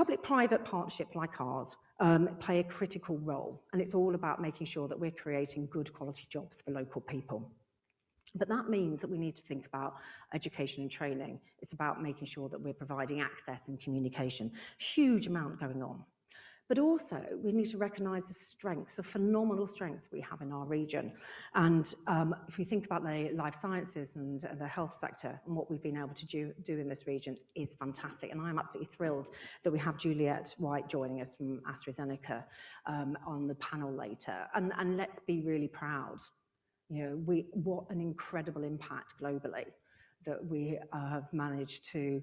Public-private partnerships like ours play a critical role, and it's all about making sure that we're creating good quality jobs for local people. But that means that we need to think about education and training. It's about making sure that we're providing access and communication. Huge amount going on. But also, we need to recognise the strengths, the phenomenal strengths we have in our region. And if we think about the life sciences and the health sector and what we've been able to do in this region is fantastic. And I'm absolutely thrilled that we have Juliette White joining us from Astrazeneca on the panel later. And let's be really proud. You know, what an incredible impact globally that we have managed to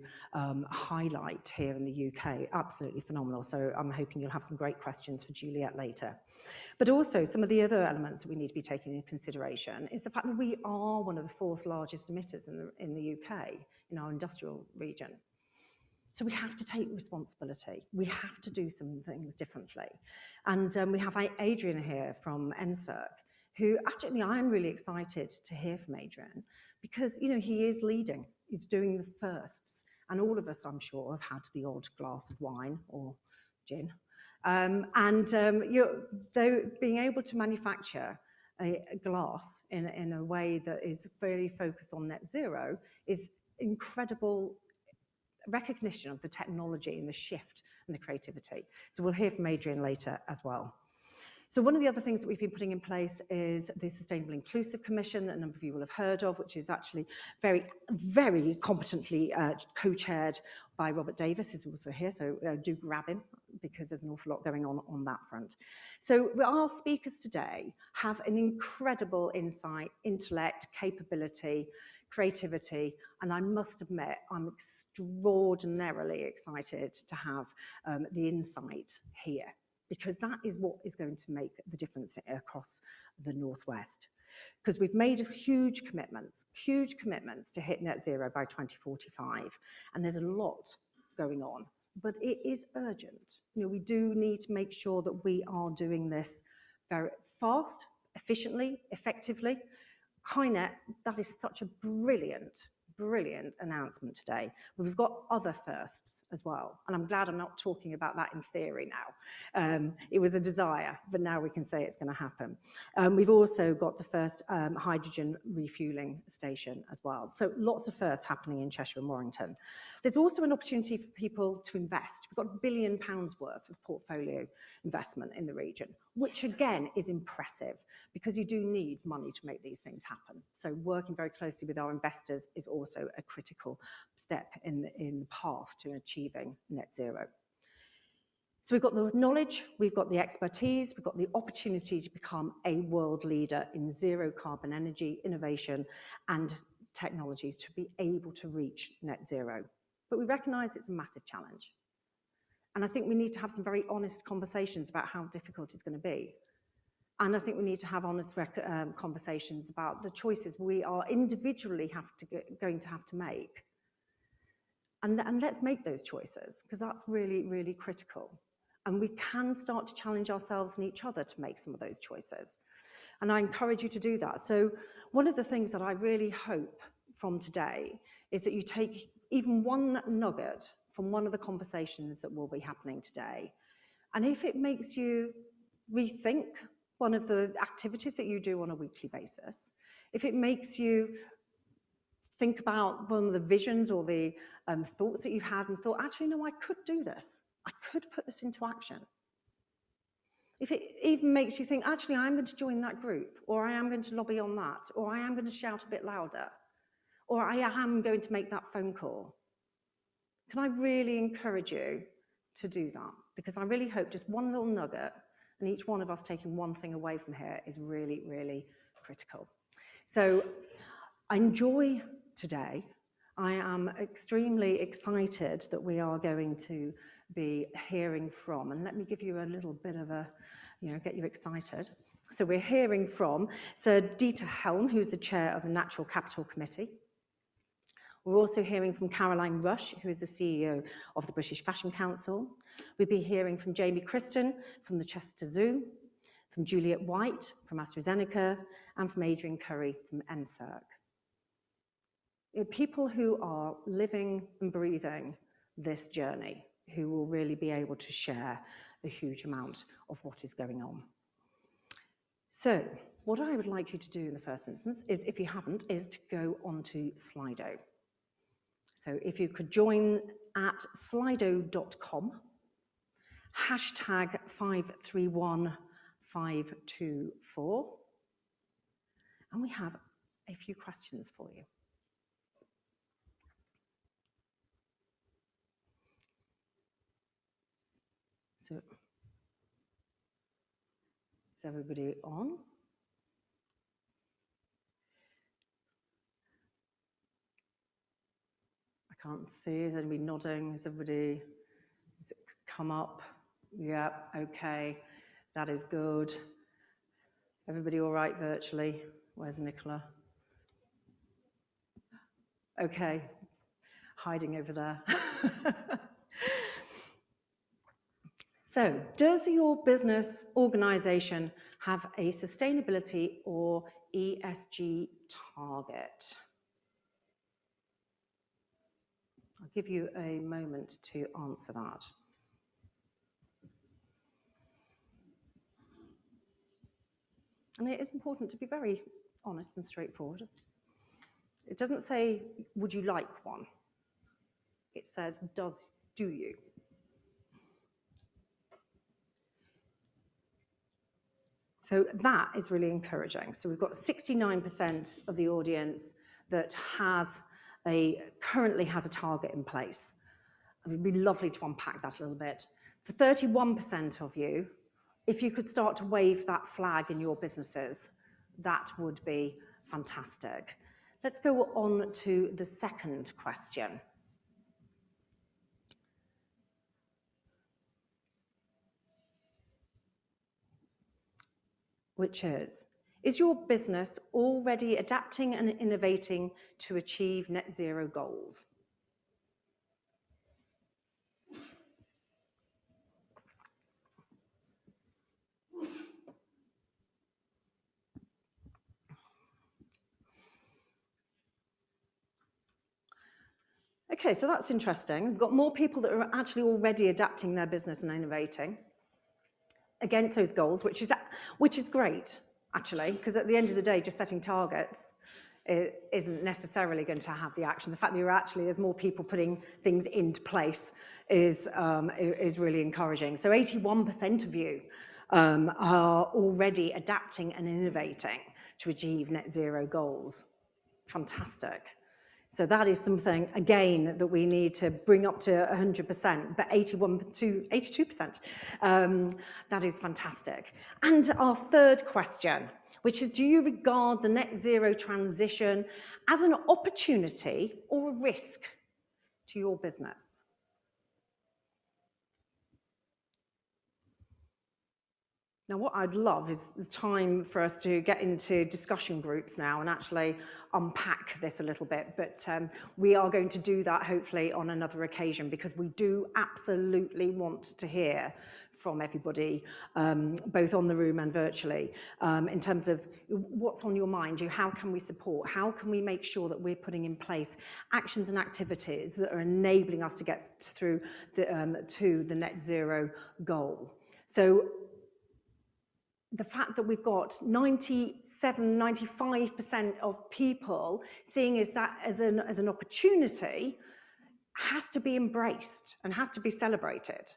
highlight here in the UK. Absolutely phenomenal. So I'm hoping you'll have some great questions for Juliette later. But also some of the other elements that we need to be taking into consideration is the fact that we are one of the 4th largest emitters in the UK, in our industrial region. So we have to take responsibility. We have to do some things differently. And we have Adrian here from NSERC, who actually I'm really excited to hear from Adrian because, you know, he is leading, he's doing the firsts. And all of us, I'm sure, have had the odd glass of wine or gin. Being able to manufacture a glass in a way that is very focused on net zero is incredible recognition of the technology and the shift and the creativity. So we'll hear from Adrian later as well. So one of the other things that we've been putting in place is the Sustainable Inclusive Commission that a number of you will have heard of, which is actually very, very competently co-chaired by Robert Davis, who's also here, so do grab him because there's an awful lot going on that front. So our speakers today have an incredible insight, intellect, capability, creativity, and I must admit, I'm extraordinarily excited to have the insight here, because that is what is going to make the difference across the Northwest. Because we've made huge commitments to hit net zero by 2045, and there's a lot going on, but it is urgent. You know, we do need to make sure that we are doing this very fast, efficiently, effectively. HyNet, that is such a brilliant announcement today. We've got other firsts as well, and I'm glad I'm not talking about that in theory now. It was a desire, but now we can say it's going to happen. We've also got the first hydrogen refueling station as well. So lots of firsts happening in Cheshire and Warrington. There's also an opportunity for people to invest. We've got £1 billion worth of portfolio investment in the region, which again is impressive because you do need money to make these things happen. So working very closely with our investors is also a critical step in the path to achieving net zero. So we've got the knowledge, we've got the expertise, we've got the opportunity to become a world leader in zero carbon energy, innovation and technologies to be able to reach net zero. But we recognise it's a massive challenge. And I think we need to have some very honest conversations about how difficult it's going to be. And I think we need to have honest conversations about the choices we are individually going to have to make. And let's make those choices, because that's really, really critical. And we can start to challenge ourselves and each other to make some of those choices. And I encourage you to do that. So one of the things that I really hope from today is that you take even one nugget from one of the conversations that will be happening today. And if it makes you rethink one of the activities that you do on a weekly basis, if it makes you think about one of the visions or the thoughts that you've had and thought, actually, no, I could do this. I could put this into action. If it even makes you think, actually, I'm going to join that group, or I am going to lobby on that, or I am going to shout a bit louder, or I am going to make that phone call. Can I really encourage you to do that? Because I really hope just one little nugget and each one of us taking one thing away from here is really, really critical. So I enjoy today. I am extremely excited that we are going to be hearing from, and let me give you a little bit of a, get you excited. So we're hearing from Sir Dieter Helm, who's the chair of the Natural Capital Committee. We're also hearing from Caroline Rush, who is the CEO of the British Fashion Council. We'll be hearing from Jamie Christen from the Chester Zoo, from Juliette White from Astrazeneca, and from Adrian Curry from NSERC. People who are living and breathing this journey. who will really be able to share a huge amount of what is going on. So what I would like you to do in the first instance is, if you haven't, is to go onto Slido. So if you could join at slido.com, hashtag 531524, and we have a few questions for you. So, is everybody on? I can't see. Is anybody nodding? Is everybody, has it come up? Yeah, okay. That is good. Everybody all right virtually? Where's Nicola? Okay, hiding over there. So, does your business organization have a sustainability or ESG target? I'll give you a moment to answer that. And it is important to be very honest and straightforward. It doesn't say, would you like one? It says, do you? So that is really encouraging. So we've got 69% of the audience that currently has a target in place. It would be lovely to unpack that a little bit. For 31% of you, if you could start to wave that flag in your businesses, that would be fantastic. Let's go on to the second question. Which is your business already adapting and innovating to achieve net zero goals? Okay, so that's interesting. We've got more people that are actually already adapting their business and innovating against those goals, which is great, actually, because at the end of the day, just setting targets isn't necessarily going to have the action. The fact that there's more people putting things into place is really encouraging. So 81% of you are already adapting and innovating to achieve net zero goals. Fantastic. So that is something, again, that we need to bring up to 100%, but 81 to 82%. That is fantastic. And our third question, which is, do you regard the net zero transition as an opportunity or a risk to your business? Now, what I'd love is the time for us to get into discussion groups now and actually unpack this a little bit, but we are going to do that hopefully on another occasion, because we do absolutely want to hear from everybody, both on the room and virtually, in terms of what's on your mind. How can we support? How can we make sure that we're putting in place actions and activities that are enabling us to get through to the net zero goal? So the fact that we've got 95% of people seeing that as an opportunity has to be embraced and has to be celebrated.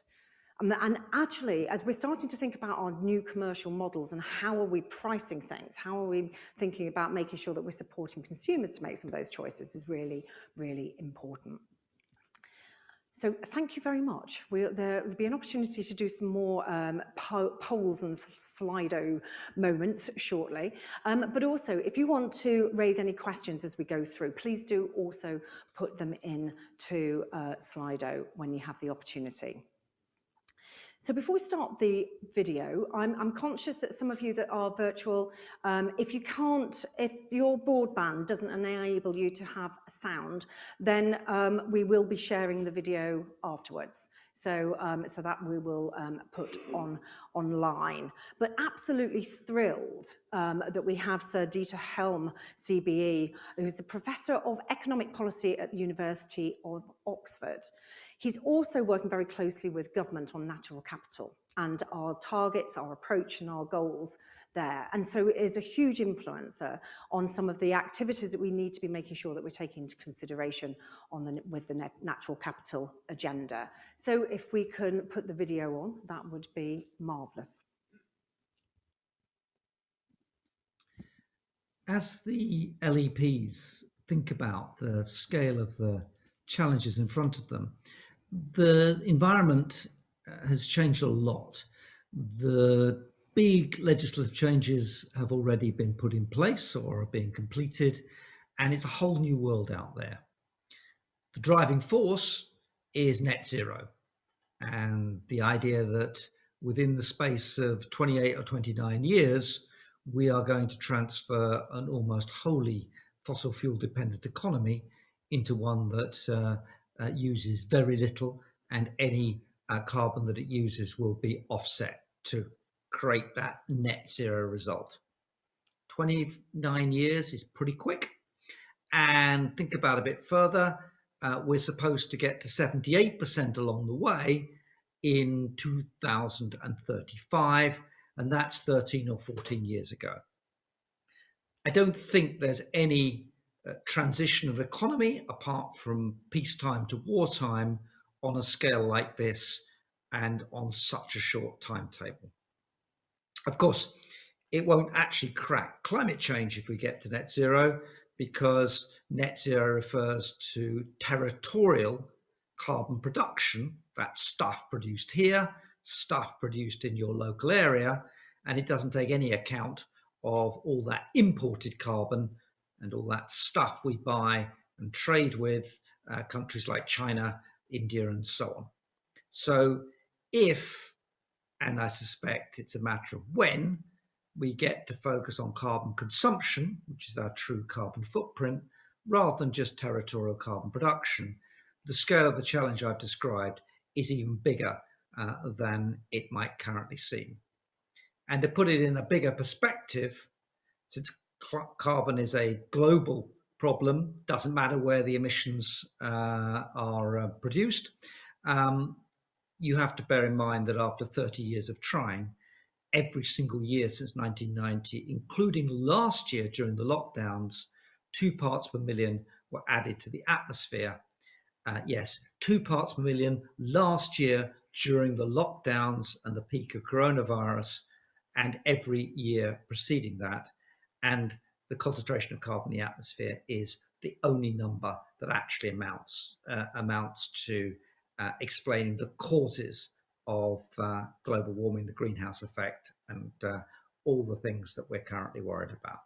And actually, as we're starting to think about our new commercial models and how are we pricing things, how are we thinking about making sure that we're supporting consumers to make some of those choices is really, really important. So thank you very much. There will be an opportunity to do some more polls and Slido moments shortly. But also, if you want to raise any questions as we go through, please do also put them into Slido when you have the opportunity. So before we start the video, I'm conscious that some of you that are virtual, if your broadband doesn't enable you to have sound, then we will be sharing the video afterwards. So that we will put online. But absolutely thrilled that we have Sir Dieter Helm, CBE, who's the Professor of Economic Policy at the University of Oxford. He's also working very closely with government on natural capital and our targets, our approach and our goals there. And so it is a huge influencer on some of the activities that we need to be making sure that we're taking into consideration with the natural capital agenda. So if we can put the video on, that would be marvellous. As the LEPs think about the scale of the challenges in front of them, the environment has changed a lot. The big legislative changes have already been put in place or are being completed, and it's a whole new world out there. The driving force is net zero, and the idea that within the space of 28 or 29 years, we are going to transfer an almost wholly fossil fuel dependent economy into one that uses very little, and any carbon that it uses will be offset to create that net zero result. 29 years is pretty quick. And think about a bit further, we're supposed to get to 78% along the way in 2035, and that's 13 or 14 years ago. I don't think there's any transition of economy apart from peacetime to wartime on a scale like this and on such a short timetable. Of course, it won't actually crack climate change if we get to net zero, because net zero refers to territorial carbon production, that's stuff produced here, stuff produced in your local area, and it doesn't take any account of all that imported carbon and all that stuff we buy and trade with countries like China, India, and so on. So if, and I suspect it's a matter of when, we get to focus on carbon consumption, which is our true carbon footprint, rather than just territorial carbon production, the scale of the challenge I've described is even bigger than it might currently seem. And to put it in a bigger perspective, since carbon is a global problem, doesn't matter where the emissions are produced, you have to bear in mind that after 30 years of trying, every single year since 1990, including last year during the lockdowns, 2 parts per million were added to the atmosphere. Yes, 2 parts per million last year during the lockdowns and the peak of coronavirus, and every year preceding that. And the concentration of carbon in the atmosphere is the only number that actually amounts to explaining the causes of global warming, the greenhouse effect, and all the things that we're currently worried about.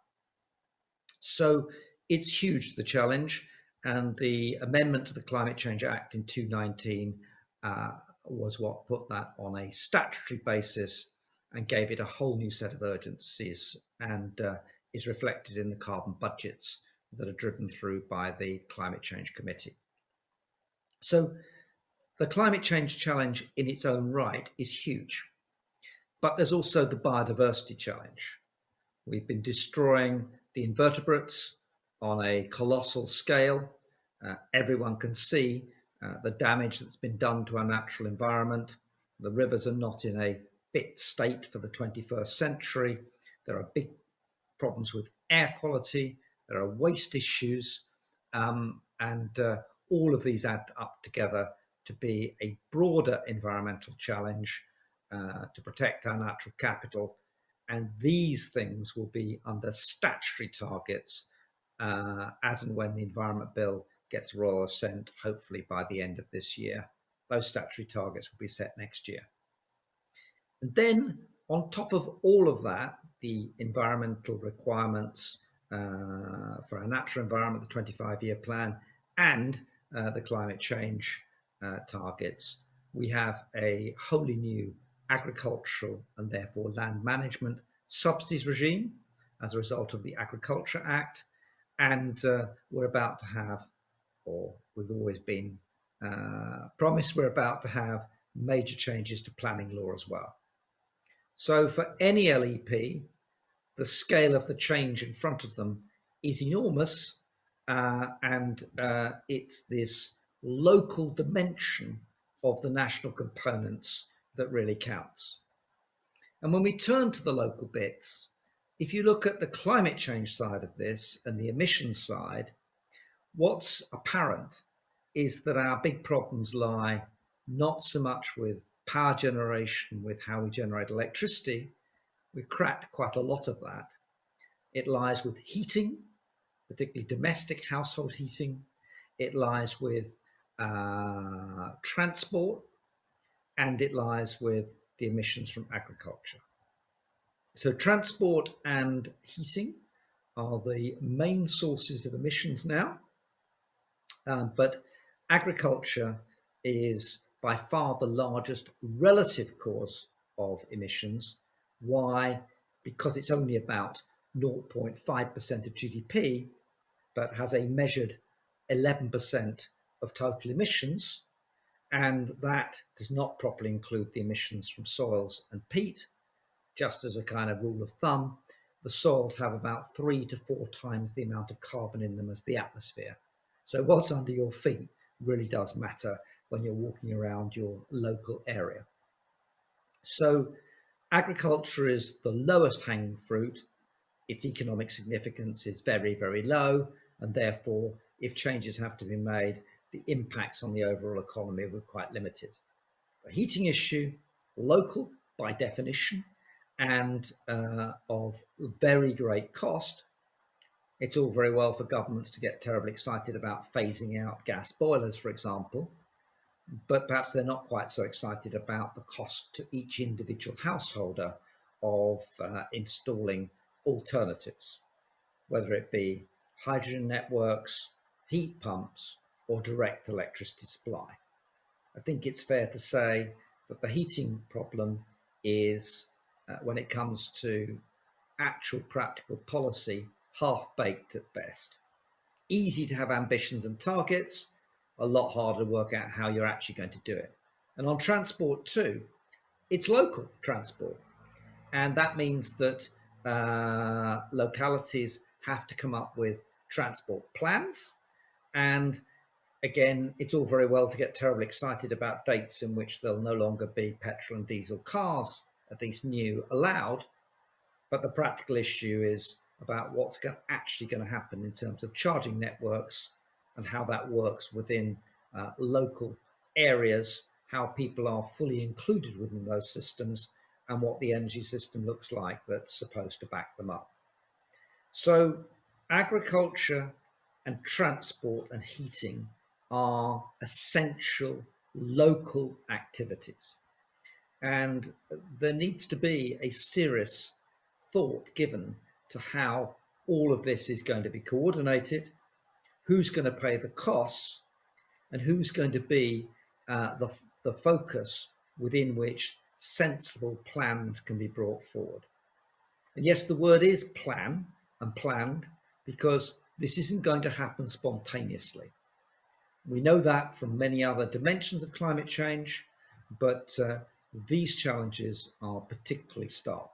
So it's huge, the challenge, and the amendment to the Climate Change Act in 2019 was what put that on a statutory basis and gave it a whole new set of urgencies, and is reflected in the carbon budgets that are driven through by the Climate Change Committee. So the climate change challenge in its own right is huge, but there's also the biodiversity challenge. We've been destroying the invertebrates on a colossal scale. Everyone can see the damage that's been done to our natural environment. The rivers are not in a fit state for the 21st century. There are big problems with air quality. There are waste issues, and all of these add up together to be a broader environmental challenge to protect our natural capital. And these things will be under statutory targets as and when the Environment Bill gets royal assent, hopefully by the end of this year. Those statutory targets will be set next year. And then on top of all of that, the environmental requirements for our natural environment, the 25-year plan, and the climate change targets, we have a wholly new agricultural and therefore land management subsidies regime as a result of the Agriculture Act, and we're about to have, or we've always been promised, we're about to have major changes to planning law as well. So for any LEP, the scale of the change in front of them is enormous, and it's this local dimension of the national components that really counts. And when we turn to the local bits, if you look at the climate change side of this and the emissions side, what's apparent is that our big problems lie not so much with power generation, with how we generate electricity. We've cracked quite a lot of that. It lies with heating, particularly domestic household heating. It lies with transport, and it lies with the emissions from agriculture. So transport and heating are the main sources of emissions now, but agriculture is by far the largest relative cause of emissions. Why? Because it's only about 0.5% of GDP, but has a measured 11% of total emissions, and that does not properly include the emissions from soils and peat. Just as a kind of rule of thumb, the soils have about 3 to 4 times the amount of carbon in them as the atmosphere. So what's under your feet really does matter when you're walking around your local area. So agriculture is the lowest hanging fruit. Its economic significance is very, very low, and therefore, if changes have to be made, the impacts on the overall economy were quite limited. A heating issue, local by definition, and of very great cost. It's all very well for governments to get terribly excited about phasing out gas boilers, for example, but perhaps they're not quite so excited about the cost to each individual householder of installing alternatives, whether it be hydrogen networks, heat pumps, or direct electricity supply. I think it's fair to say that the heating problem is, when it comes to actual practical policy, half-baked at best. Easy to have ambitions and targets, a lot harder to work out how you're actually going to do it. And on transport too, it's local transport. And that means that localities have to come up with transport plans. And again, it's all very well to get terribly excited about dates in which there'll no longer be petrol and diesel cars, at least new, allowed. But the practical issue is about what's actually going to happen in terms of charging networks and how that works within local areas, how people are fully included within those systems, and what the energy system looks like that's supposed to back them up. So agriculture and transport and heating are essential local activities. And there needs to be a serious thought given to how all of this is going to be coordinated, who's going to pay the costs, and who's going to be the focus within which sensible plans can be brought forward. And yes, the word is plan and planned, because this isn't going to happen spontaneously. We know that from many other dimensions of climate change, but these challenges are particularly stark.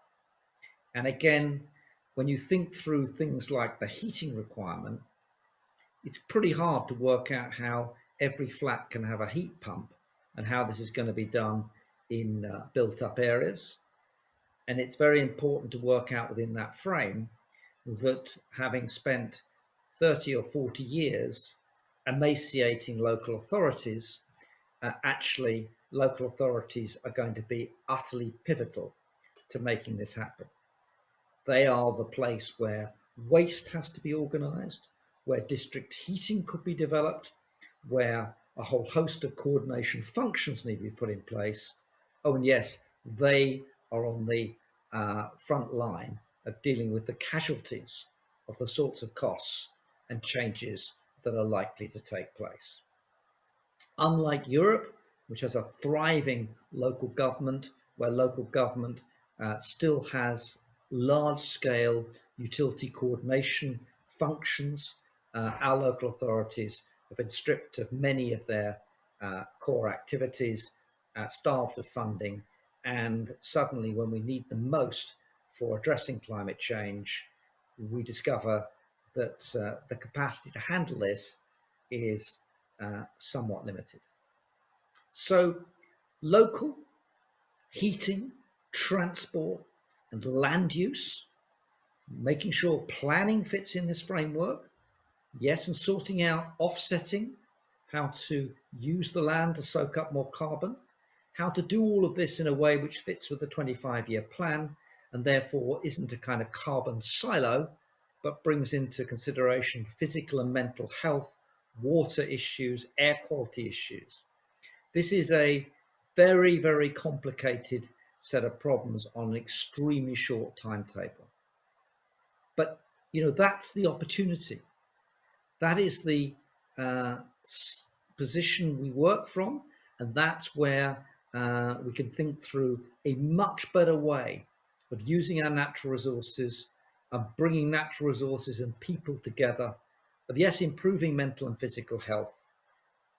And again, when you think through things like the heating requirement, it's pretty hard to work out how every flat can have a heat pump and how this is going to be done in built up areas. And it's very important to work out within that frame that having spent 30 or 40 years emaciating local authorities, actually local authorities are going to be utterly pivotal to making this happen. They are the place where waste has to be organised, where district heating could be developed, where a whole host of coordination functions need to be put in place. Oh, and yes, they are on the front line of dealing with the casualties of the sorts of costs and changes that are likely to take place. Unlike Europe, which has a thriving local government, where local government still has large-scale utility coordination functions, our local authorities have been stripped of many of their core activities, starved of funding, and suddenly when we need them most for addressing climate change, we discover that the capacity to handle this is somewhat limited. So local heating, transport, and land use, making sure planning fits in this framework. Yes, and sorting out offsetting, how to use the land to soak up more carbon, how to do all of this in a way which fits with the 25-year plan and therefore isn't a kind of carbon silo, but brings into consideration physical and mental health, water issues, air quality issues. This is a very, very complicated set of problems on an extremely short timetable. But, that's the opportunity. That is the position we work from, and that's where we can think through a much better way of using our natural resources, of bringing natural resources and people together, of yes, improving mental and physical health,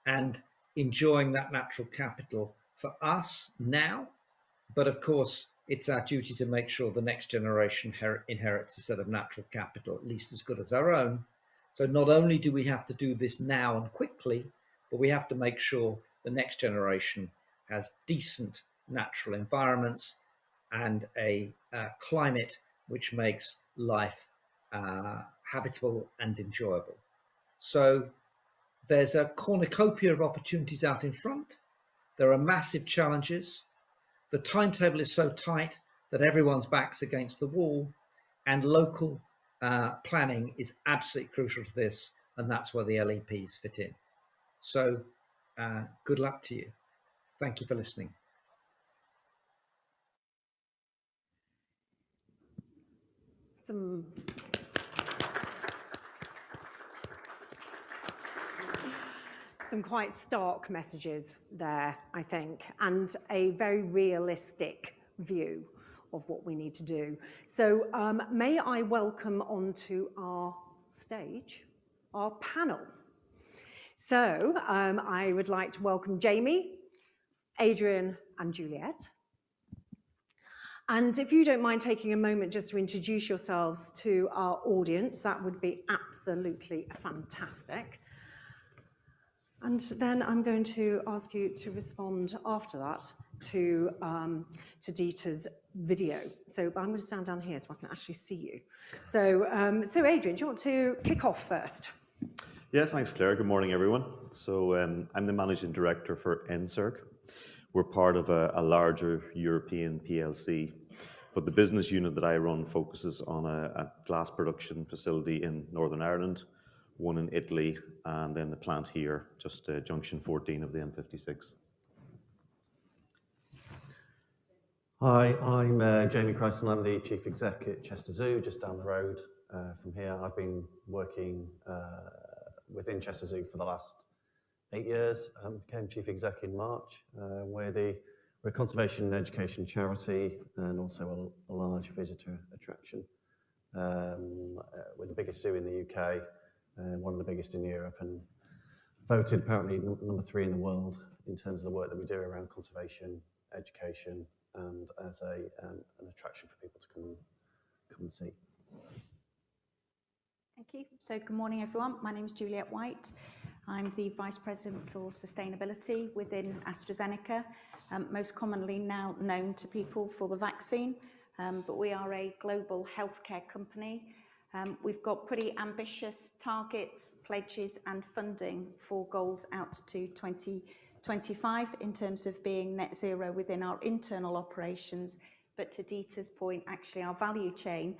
and enjoying that natural capital for us now. But of course, it's our duty to make sure the next generation inherits a set of natural capital at least as good as our own. So not only do we have to do this now and quickly, but we have to make sure the next generation has decent natural environments and a climate which makes life habitable and enjoyable. So there's a cornucopia of opportunities out in front. There are massive challenges. The timetable is so tight that everyone's back's against the wall, and local planning is absolutely crucial to this, and that's where the LEPs fit in. So good luck to you. Thank you for listening. Some quite stark messages there, I think, and a very realistic view of what we need to do. So may I welcome onto our stage our panel. So I would like to welcome Jamie, Adrian, and Juliet. And if you don't mind taking a moment just to introduce yourselves to our audience, that would be absolutely fantastic. And then I'm going to ask you to respond after that to Dieter's video. So I'm going to stand down here so I can actually see you. So, Adrian, do you want to kick off first? Yeah, thanks, Claire. Good morning, everyone. So I'm the Managing Director for NSERC. We're part of a larger European PLC, but the business unit that I run focuses on a glass production facility in Northern Ireland, one in Italy, and then the plant here, just junction 14 of the M56. Hi, I'm Jamie Christ, and I'm the Chief Exec at Chester Zoo, just down the road from here. I've been working within Chester Zoo for the last 8 years. Became Chief Exec in March. We're a conservation and education charity, and also a large visitor attraction. We're the biggest zoo in the UK, one of the biggest in Europe, and voted apparently number 3 in the world in terms of the work that we do around conservation, education, and as an attraction for people to come and see. Thank you. So good morning, everyone. My name is Juliet White. I'm the Vice President for Sustainability within Astrazeneca, most commonly now known to people for the vaccine, but we are a global healthcare company. We've got pretty ambitious targets, pledges and funding for goals out to 2025 in terms of being net zero within our internal operations, but to Dieter's point, actually our value chain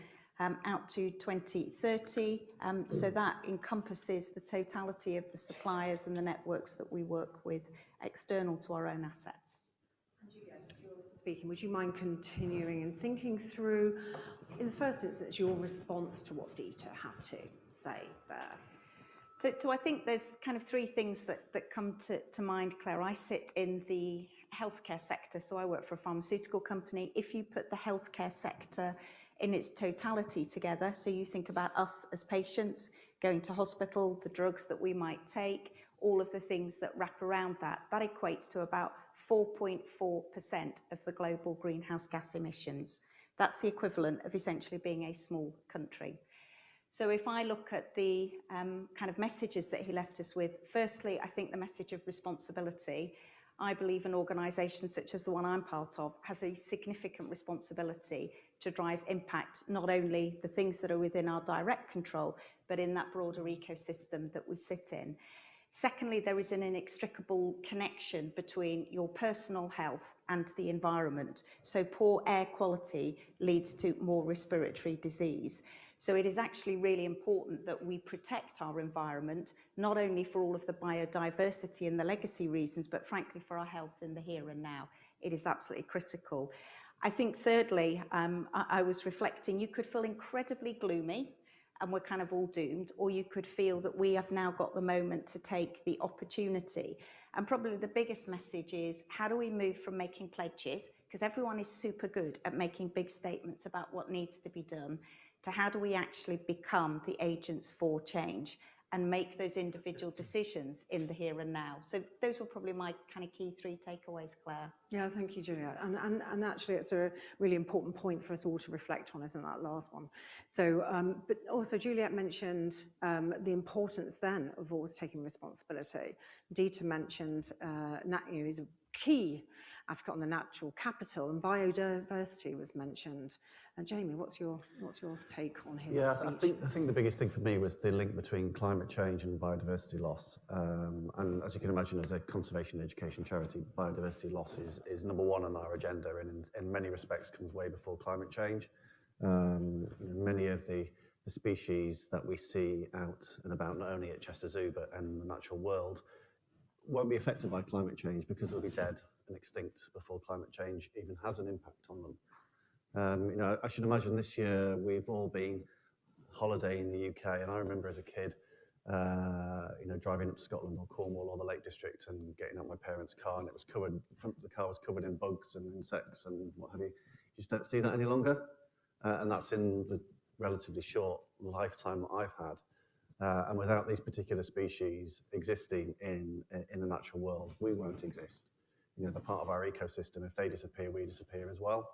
out to 2030. So that encompasses the totality of the suppliers and the networks that we work with external to our own assets. And Juliet, if you're speaking, would you mind continuing and thinking through, in the first instance, your response to what Dieter had to say there? So I think there's kind of 3 things that come to mind, Claire. I sit in the healthcare sector, so I work for a pharmaceutical company. If you put the healthcare sector in its totality together, so you think about us as patients, going to hospital, the drugs that we might take, all of the things that wrap around that, that equates to about 4.4% of the global greenhouse gas emissions. That's the equivalent of essentially being a small country. So if I look at the kind of messages that he left us with, firstly, I think the message of responsibility. I believe an organisation such as the one I'm part of has a significant responsibility to drive impact, not only the things that are within our direct control, but in that broader ecosystem that we sit in. Secondly, there is an inextricable connection between your personal health and the environment. So poor air quality leads to more respiratory disease. So it is actually really important that we protect our environment, not only for all of the biodiversity and the legacy reasons, but frankly for our health in the here and now. It is absolutely critical. I think thirdly, I was reflecting, you could feel incredibly gloomy and we're kind of all doomed, or you could feel that we have now got the moment to take the opportunity. And probably the biggest message is, how do we move from making pledges, because everyone is super good at making big statements about what needs to be done, to how do we actually become the agents for change and make those individual decisions in the here and now. So those were probably my kind of key 3 takeaways, Claire. Yeah, thank you, Juliet. And actually, it's a really important point for us all to reflect on, isn't that last one? So, but also Juliet mentioned the importance then of always taking responsibility. Dita mentioned NatU is a key Africa on the natural capital, and biodiversity was mentioned. And Jamie, what's your take on his speech? I think the biggest thing for me was the link between climate change and biodiversity loss. And as you can imagine, as a conservation education charity, biodiversity loss is number 1 on our agenda, and in many respects comes way before climate change. Many of the species that we see out and about, not only at Chester Zoo but in the natural world, won't be affected by climate change because they'll be dead and extinct before climate change even has an impact on them. I should imagine this year we've all been holidaying in the UK, and I remember as a kid, driving up to Scotland or Cornwall or the Lake District and getting out my parents' car, and it was covered. The front of the car was covered in bugs and insects and what have you. You just don't see that any longer, and that's in the relatively short lifetime that I've had. And without these particular species existing in the natural world, we won't exist. They're part of our ecosystem. If they disappear, we disappear as well.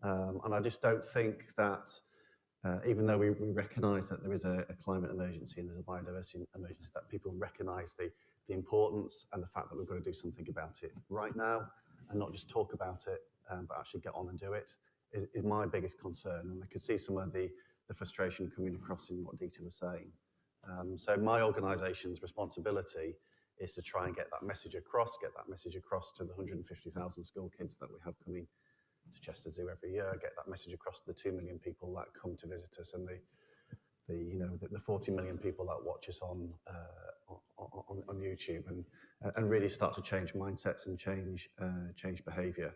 And I just don't think that, even though we recognise that there is a climate emergency and there's a biodiversity emergency, that people recognise the importance and the fact that we've got to do something about it right now, and not just talk about it, but actually get on and do it, is my biggest concern. And I could see some of the frustration coming across in what Dita was saying. So my organisation's responsibility is to try and get that message across to the 150,000 school kids that we have coming to Chester Zoo every year, get that message across to the 2 million people that come to visit us, and the 40 million people that watch us on YouTube, and really start to change mindsets and change behaviour.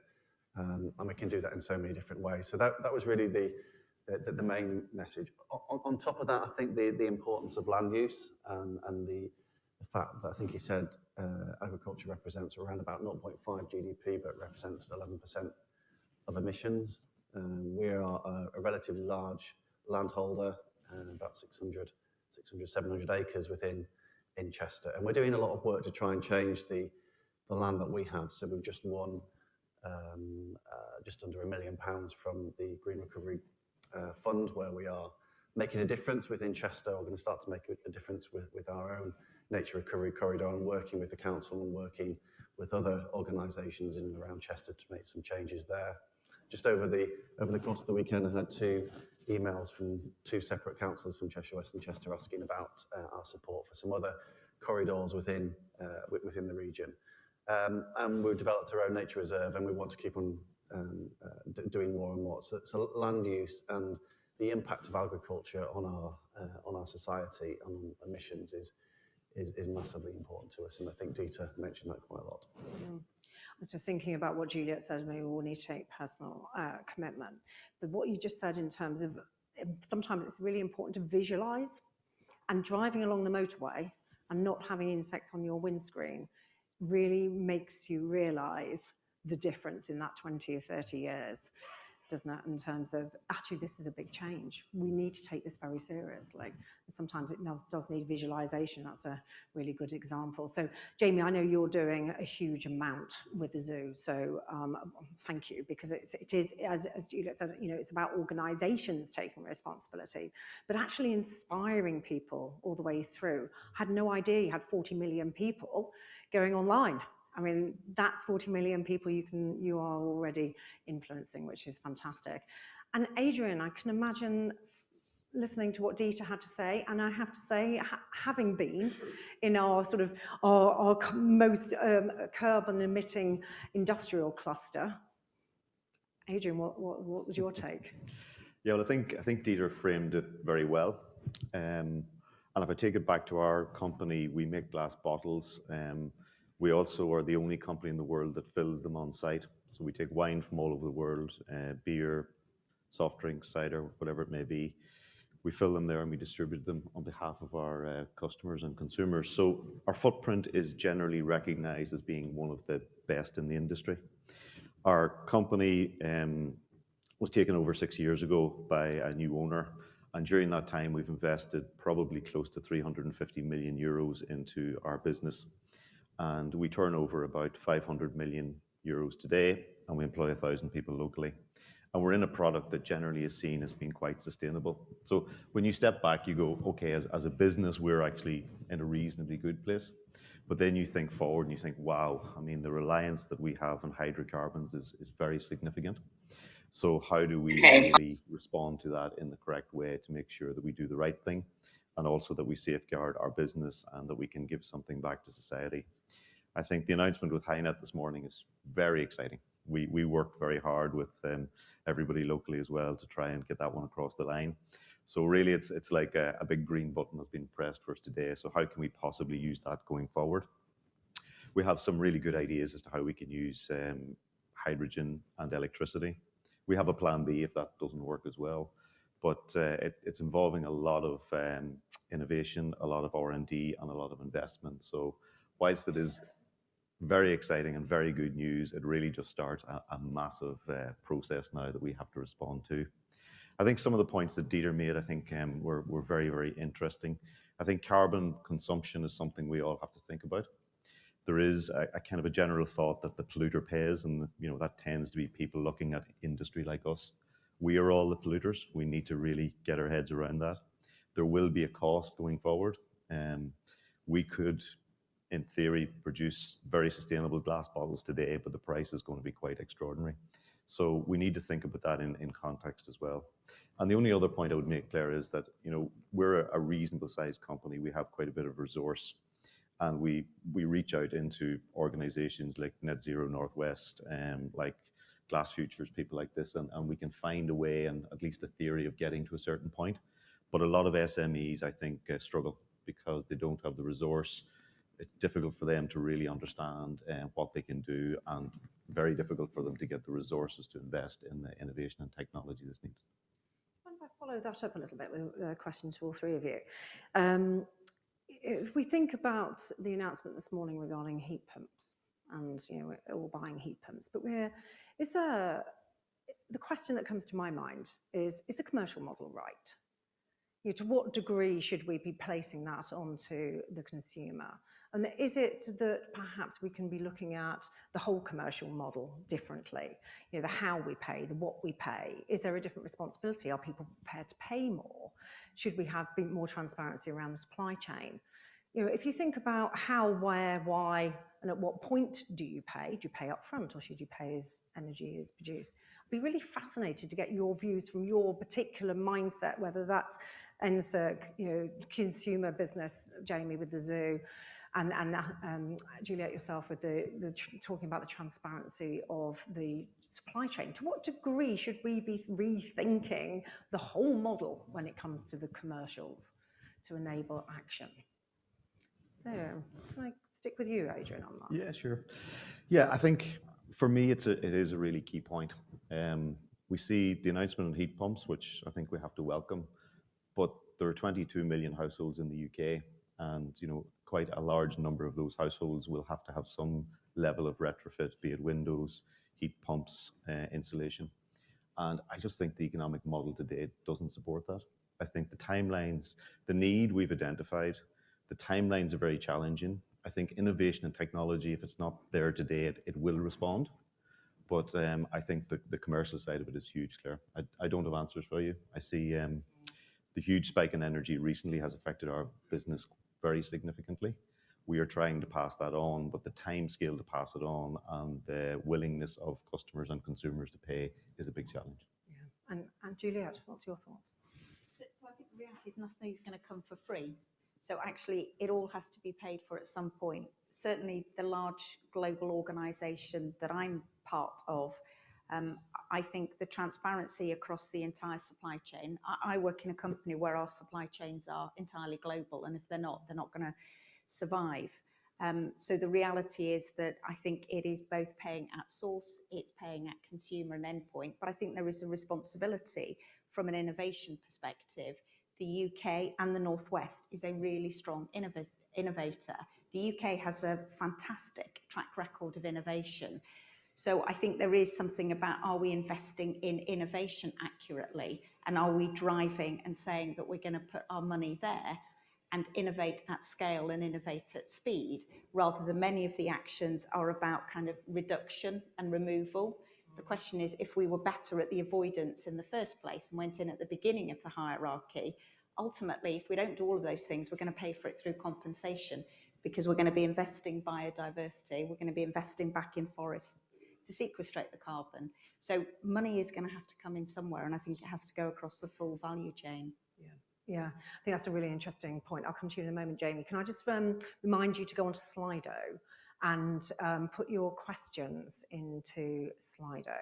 And we can do that in so many different ways. So that was really the main message. On top of that, I think the importance of land use and the fact that I think he said agriculture represents around about 0.5 GDP, but represents 11% of emissions. We are a relatively large landholder, about 600, 700 acres in Chester. And we're doing a lot of work to try and change the land that we have. So we've just won just under £1 million from the Green Recovery Fund, where we are making a difference within Chester. We're going to start to make a difference with our own nature recovery corridor, and working with the council and working with other organisations in and around Chester to make some changes there. Just over the course of the weekend, I had 2 emails from 2 separate councillors from Cheshire West and Chester asking about our support for some other corridors within the region. And we've developed our own nature reserve, and we want to keep on doing more and more. So land use and the impact of agriculture on our society, on emissions, is massively important to us, and I think Dita mentioned that quite a lot. I was just thinking about what Juliet said, maybe we all need to take personal commitment. But what you just said in terms of, sometimes it's really important to visualise, and driving along the motorway and not having insects on your windscreen really makes you realise the difference in that 20 or 30 years. doesn't it, in terms of, actually, this is a big change. We need to take this very seriously. And sometimes it does need visualization. That's a really good example. So, Jamie, I know you're doing a huge amount with the zoo. So thank you, because it is, as Juliet said, it's about organizations taking responsibility, but actually inspiring people all the way through. I had no idea you had 40 million people going online. I mean, that's 40 million people you are already influencing, which is fantastic. And Adrian, I can imagine listening to what Dieter had to say, and I have to say, having been in our sort of our most carbon emitting industrial cluster, Adrian, what was your take? Yeah, well, I think Dieter framed it very well. And if I take it back to our company, we make glass bottles. We also are the only company in the world that fills them on site. So we take wine from all over the world, beer, soft drinks, cider, whatever it may be. We fill them there and we distribute them on behalf of our customers and consumers. So our footprint is generally recognized as being one of the best in the industry. Our company was taken over 6 years ago by a new owner. And during that time, we've invested probably close to 350 million euros into our business. And we turn over about 500 million euros today, and we employ 1,000 people locally. And we're in a product that generally is seen as being quite sustainable. So when you step back, you go, okay, as a business, we're actually in a reasonably good place. But then you think forward and you think, wow, I mean, the reliance that we have on hydrocarbons is very significant. So how do we really respond to that in the correct way to make sure that we do the right thing, and also that we safeguard our business and that we can give something back to society? I think the announcement with HyNet this morning is very exciting. We worked very hard with everybody locally as well to try and get that one across the line. So really, it's like a big green button has been pressed for us today. So how can we possibly use that going forward? We have some really good ideas as to how we can use hydrogen and electricity. We have a plan B if that doesn't work as well. But it's involving a lot of innovation, a lot of R&D, and a lot of investment. So whilst it is very exciting and very good news, it really just starts a massive process now that we have to respond to. I think some of the points that Dieter made, I think were very, very interesting. I think carbon consumption is something we all have to think about. There is a kind of a general thought that the polluter pays, and that tends to be people looking at industry like us. We are all the polluters. We need to really get our heads around that. There will be a cost going forward. We could, in theory, produce very sustainable glass bottles today, but the price is going to be quite extraordinary. So we need to think about that in context as well. And the only other point I would make, Claire, is that we're a reasonable sized company. We have quite a bit of resource. And we reach out into organizations like Net Zero Northwest, like Glass Futures, people like this, and we can find a way and at least a theory of getting to a certain point. But a lot of SMEs, I think, struggle because they don't have the resource. It's difficult for them to really understand what they can do, and very difficult for them to get the resources to invest in the innovation and technology that's needed. If I follow that up a little bit with a question to all three of you. If we think about the announcement this morning regarding heat pumps, and we're all buying heat pumps, but the question that comes to my mind is the commercial model right? To what degree should we be placing that onto the consumer? And is it that perhaps we can be looking at the whole commercial model differently? The how we pay, the what we pay. Is there a different responsibility? Are people prepared to pay more? Should we have more transparency around the supply chain? If you think about how, where, why, and at what point do you pay? Do you pay up front, or should you pay as energy is produced? I'd be really fascinated to get your views from your particular mindset, whether that's NSERC, consumer business, Jamie with the zoo, and Juliet yourself with the talking about the transparency of the supply chain. To what degree should we be rethinking the whole model when it comes to the commercials to enable action? So, can I stick with you, Adrian, on that? Yeah, sure. Yeah, I think for me, it is a really key point. We see the announcement on heat pumps, which I think we have to welcome, but there are 22 million households in the UK, and quite a large number of those households will have to have some level of retrofit, be it windows, heat pumps, insulation. And I just think the economic model today doesn't support that. I think the timelines, the need we've identified, the timelines are very challenging. I think innovation and technology, if it's not there today, it will respond. But I think the commercial side of it is huge, Claire. I don't have answers for you. I see the huge spike in energy recently has affected our business very significantly. We are trying to pass that on, but the time scale to pass it on and the willingness of customers and consumers to pay is a big challenge. Yeah. And Juliet, what's your thoughts? So I think the reality is nothing's going to come for free. So actually, it all has to be paid for at some point. Certainly, the large global organisation that I'm part of, I think the transparency across the entire supply chain. I work in a company where our supply chains are entirely global, and if they're not going to survive. So the reality is that I think it is both paying at source, it's paying at consumer and endpoint, but I think there is a responsibility from an innovation perspective. The UK and the Northwest is a really strong innovator. The UK has a fantastic track record of innovation. So I think there is something about, are we investing in innovation accurately? And are we driving and saying that we're going to put our money there and innovate at scale and innovate at speed, rather than many of the actions are about kind of reduction and removal. The question is, if we were better at the avoidance in the first place and went in at the beginning of the hierarchy, ultimately, if we don't do all of those things, we're going to pay for it through compensation, because we're going to be investing biodiversity, we're going to be investing back in forests to sequestrate the carbon. So money is going to have to come in somewhere, and I think it has to go across the full value chain. Yeah, I think that's a really interesting point. I'll come to you in a moment, Jamie. Can I just remind you to go onto Slido and put your questions into Slido?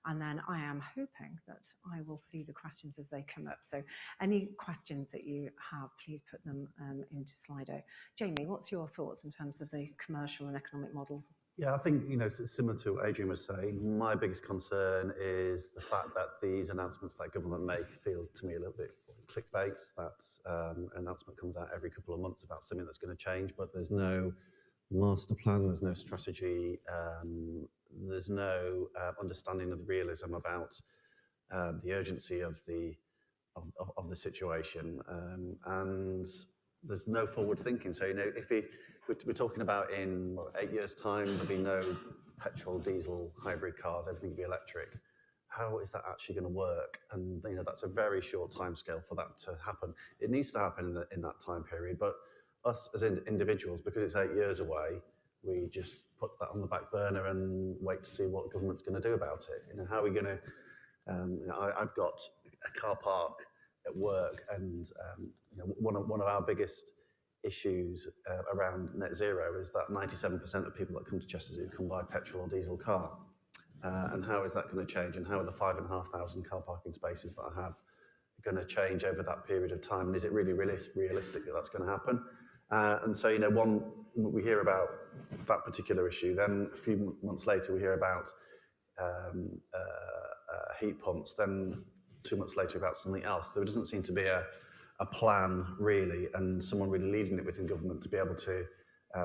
And then I am hoping that I will see the questions as they come up. So any questions that you have, please put them into Slido. Jamie, what's your thoughts in terms of the commercial and economic models? Yeah, I think, similar to what Adrian was saying, my biggest concern is the fact that these announcements that government make feel to me a little bit clickbait. That announcement comes out every couple of months about something that's going to change, but there's no master plan, there's no strategy, there's no understanding of the realism about the urgency of the situation, and there's no forward thinking. So if we're talking about in 8 years' time there'll be no petrol, diesel, hybrid cars, everything will be electric. How is that actually going to work? And that's a very short timescale for that to happen. It needs to happen in that time period, but us as individuals, because it's 8 years away, we just put that on the back burner and wait to see what the government's going to do about it. How are we going to? I've got a car park at work, and one of our biggest issues around net zero is that 97% of people that come to Cheshire Zoo come by petrol or diesel car. And how is that going to change? And how are the 5,500 car parking spaces that I have going to change over that period of time? And is it really realistic that that's going to happen? And so, we hear about that particular issue. Then a few months later, we hear about heat pumps. Then 2 months later, about something else. There doesn't seem to be a plan really, and someone really leading it within government to be able to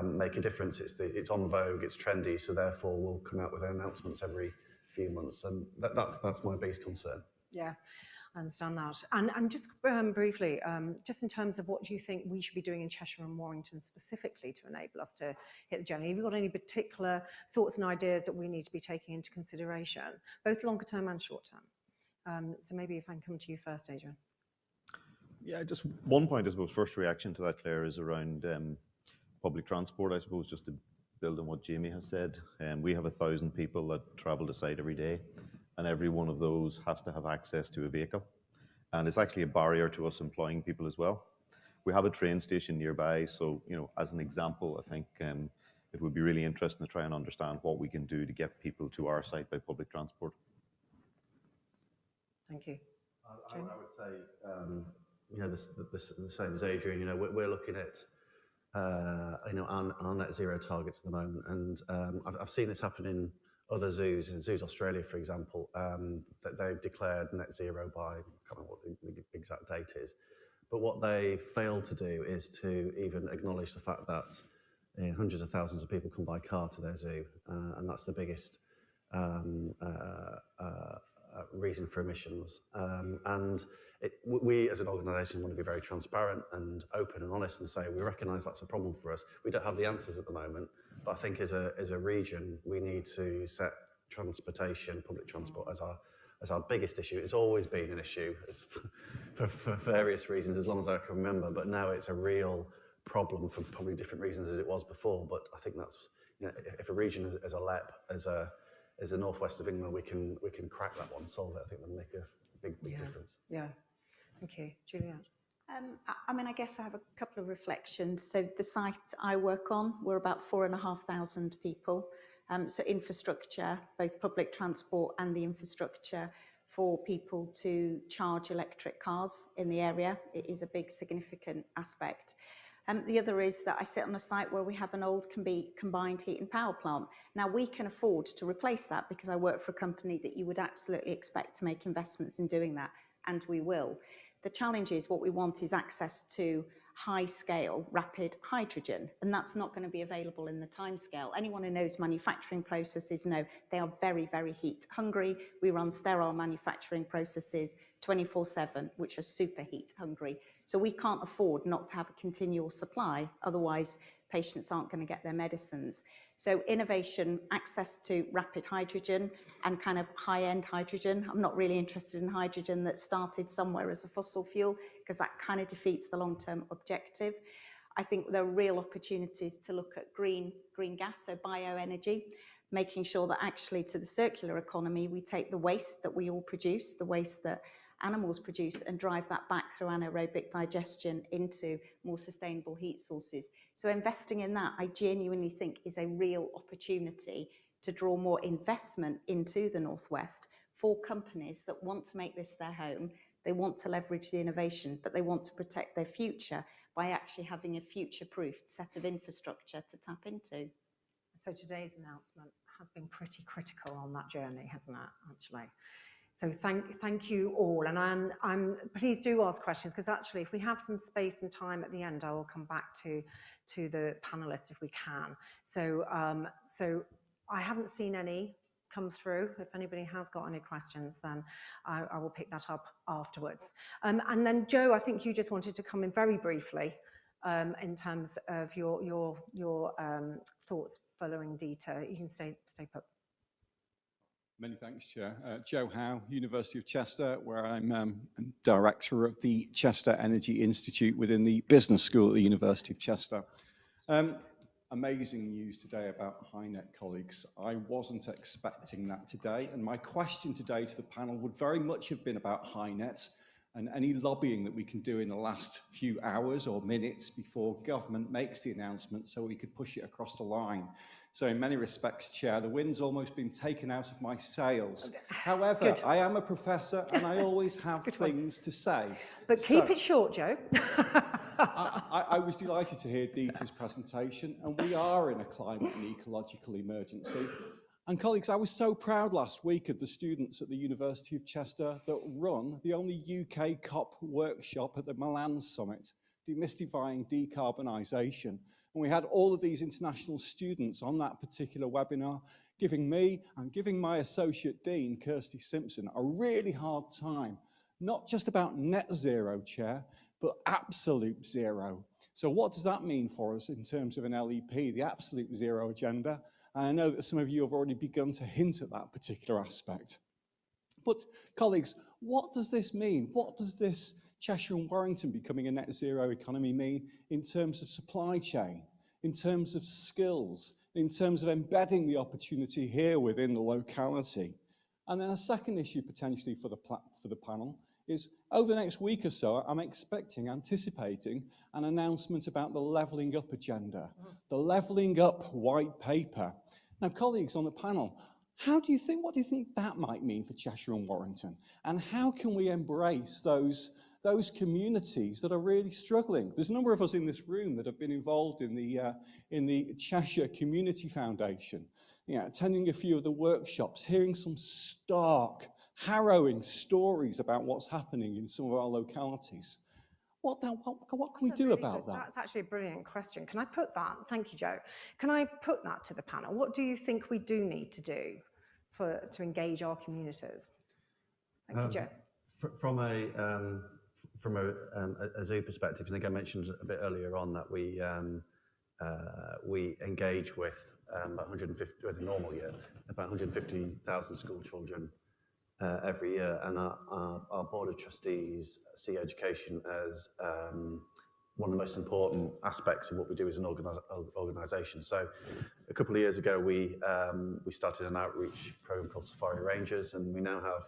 make a difference. It's on vogue, it's trendy, so therefore we'll come out with announcements every few months, and that's my biggest concern. Yeah, I understand that. And just briefly, just in terms of what do you think we should be doing in Cheshire and Warrington specifically to enable us to hit the journey? Have you got any particular thoughts and ideas that we need to be taking into consideration, both longer term and short term? So maybe if I can come to you first, Adrian. Yeah, just one point, I suppose, first reaction to that, Claire, is around public transport, I suppose, just to build on what Jamie has said. We have 1,000 people that travel to site every day, and every one of those has to have access to a vehicle. And it's actually a barrier to us employing people as well. We have a train station nearby, so as an example, I think it would be really interesting to try and understand what we can do to get people to our site by public transport. Thank you. I would say, the same as Adrian. We're looking at our net zero targets at the moment, and I've seen this happen in other zoos. In Zoos Australia, for example, that they've declared net zero by, I can't remember what the exact date is, but what they failed to do is to even acknowledge the fact that hundreds of thousands of people come by car to their zoo, and that's the biggest reason for emissions. And we as an organisation want to be very transparent and open and honest and say we recognise that's a problem for us. We don't have the answers at the moment, but I think as a region we need to set transportation, public transport as our biggest issue. It's always been an issue for various reasons as long as I can remember, but now it's a real problem for probably different reasons as it was before. But I think that's, if a region as a LEP, as the northwest of England, we can crack that one, solve it. I think that'll make a big difference. Yeah, thank you, Juliet. I mean, I guess I have a couple of reflections. So the site I work on, we're about 4,500 people. So infrastructure, both public transport and the infrastructure for people to charge electric cars in the area, it is a big significant aspect. The other is that I sit on a site where we have an old combined heat and power plant. Now we can afford to replace that because I work for a company that you would absolutely expect to make investments in doing that, and we will. The challenge is what we want is access to high-scale, rapid hydrogen, and that's not going to be available in the timescale. Anyone who knows manufacturing processes know they are very, very heat hungry. We run sterile manufacturing processes 24/7, which are super heat hungry. So we can't afford not to have a continual supply, otherwise patients aren't going to get their medicines. So innovation, access to rapid hydrogen and kind of high-end hydrogen. I'm not really interested in hydrogen that started somewhere as a fossil fuel because that kind of defeats the long-term objective. I think there are real opportunities to look at green gas, so bioenergy, making sure that actually to the circular economy, we take the waste that we all produce, the waste that animals produce, and drive that back through anaerobic digestion into more sustainable heat sources. So investing in that, I genuinely think, is a real opportunity to draw more investment into the Northwest for companies that want to make this their home. They want to leverage the innovation, but they want to protect their future by actually having a future-proofed set of infrastructure to tap into. So today's announcement has been pretty critical on that journey, hasn't it, actually? So thank you all, and I'm please do ask questions, because actually if we have some space and time at the end, I will come back to the panelists if we can. So I haven't seen any come through. If anybody has got any questions, then I will pick that up afterwards. And then Joe, I think you just wanted to come in very briefly in terms of your thoughts following Dita. You can stay put. Many thanks, Chair. Joe Howe, University of Chester, where I'm Director of the Chester Energy Institute within the Business School at the University of Chester. Amazing news today about HyNet, colleagues. I wasn't expecting that today, and my question today to the panel would very much have been about HyNet and any lobbying that we can do in the last few hours or minutes before government makes the announcement so we could push it across the line. So in many respects, Chair, the wind's almost been taken out of my sails. However, I am a professor and I always have things to say. But keep it short, Joe. I was delighted to hear Dita's presentation, and we are in a climate and ecological emergency. And colleagues, I was so proud last week of the students at the University of Chester that run the only UK COP workshop at the Milan Summit, demystifying decarbonisation. And we had all of these international students on that particular webinar, giving me and giving my Associate Dean, Kirsty Simpson, a really hard time, not just about net zero, Chair, but absolute zero. So what does that mean for us in terms of an LEP, the absolute zero agenda? And I know that some of you have already begun to hint at that particular aspect. But colleagues, what does this mean? What does this Cheshire and Warrington becoming a net zero economy mean in terms of supply chain, in terms of skills, in terms of embedding the opportunity here within the locality? And then a second issue potentially for the panel is over the next week or so, I'm anticipating an announcement about the levelling up agenda, the levelling up white paper. Now, colleagues on the panel, what do you think that might mean for Cheshire and Warrington? And how can we embrace those communities that are really struggling? There's a number of us in this room that have been involved in the Cheshire Community Foundation, attending a few of the workshops, hearing some stark, harrowing stories about what's happening in some of our localities. What can we do about that? That's actually a brilliant question. Can I put that? Thank you, Joe. Can I put that to the panel? What do you think we do need to do to engage our communities? Thank you, Joe. From a zoo perspective, I think I mentioned a bit earlier on that we engage with about 150 in a normal year, about 150,000 school children every year, and our board of trustees see education as one of the most important aspects of what we do as an organisation. So, a couple of years ago, we started an outreach program called Safari Rangers, and we now have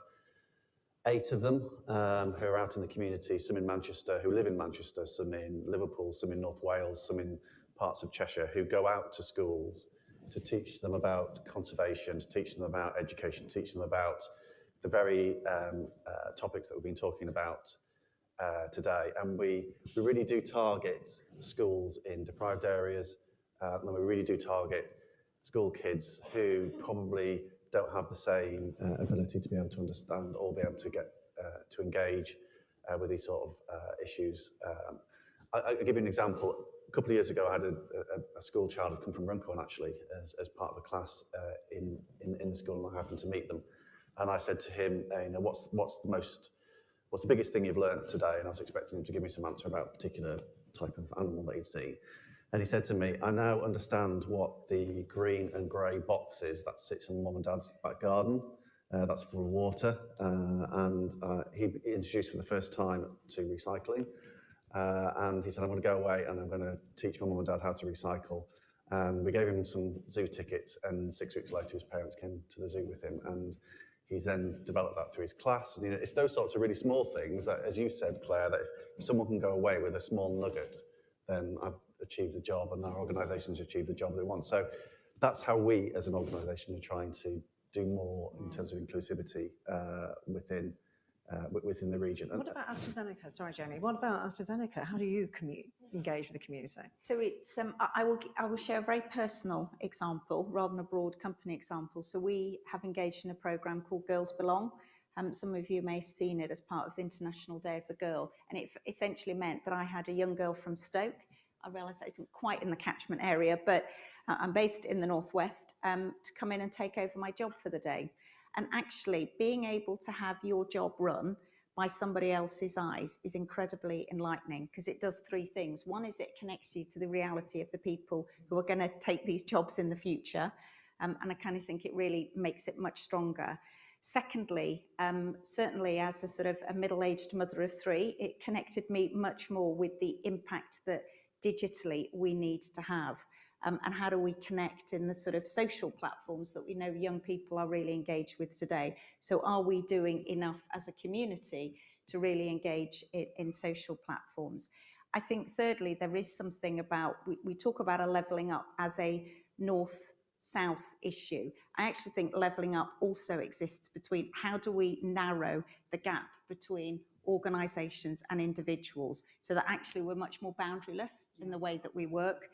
8 of them who are out in the community. Some in Manchester, who live in Manchester. Some in Liverpool. Some in North Wales. Some in parts of Cheshire, who go out to schools to teach them about conservation, to teach them about education, to teach them about the very topics that we've been talking about today. And we really do target schools in deprived areas, and we really do target school kids who probably don't have the same ability to be able to understand or be able to get to engage with these sort of issues. I'll give you an example. A couple of years ago, I had a school child who'd come from Runcorn, actually, as part of a class in the school, and I happened to meet them. And I said to him, what's the biggest thing you've learned today? And I was expecting him to give me some answer about a particular type of animal that he'd seen. And he said to me, I now understand what the green and grey box is that sits in mum and dad's back garden. That's full of water. And he introduced for the first time to recycling. And he said, I'm going to go away and I'm going to teach my mum and dad how to recycle. And we gave him some zoo tickets, and 6 weeks later his parents came to the zoo with him, and he's then developed that through his class. And it's those sorts of really small things that, as you said, Claire, that if someone can go away with a small nugget, then I've achieved the job and our organisations achieved the job they want. So that's how we as an organisation are trying to do more in terms of inclusivity within the region. What about Astrazeneca? Sorry, Jamie. What about Astrazeneca? How do you engage with the community? So it's I will share a very personal example rather than a broad company example. So we have engaged in a programme called Girls Belong. Some of you may have seen it as part of the International Day of the Girl, and it essentially meant that I had a young girl from Stoke. I realise that isn't quite in the catchment area, but I'm based in the Northwest, to come in and take over my job for the day. And actually being able to have your job run by somebody else's eyes is incredibly enlightening, because it does 3 things. One is it connects you to the reality of the people who are going to take these jobs in the future. And I kind of think it really makes it much stronger. Secondly, certainly as a sort of a middle-aged mother of 3, it connected me much more with the impact that digitally we need to have. And how do we connect in the sort of social platforms that we know young people are really engaged with today? So are we doing enough as a community to really engage in social platforms? I think thirdly, there is something about, we talk about a levelling up as a north-south issue. I actually think levelling up also exists between how do we narrow the gap between organisations and individuals so that actually we're much more boundaryless in the way that we work.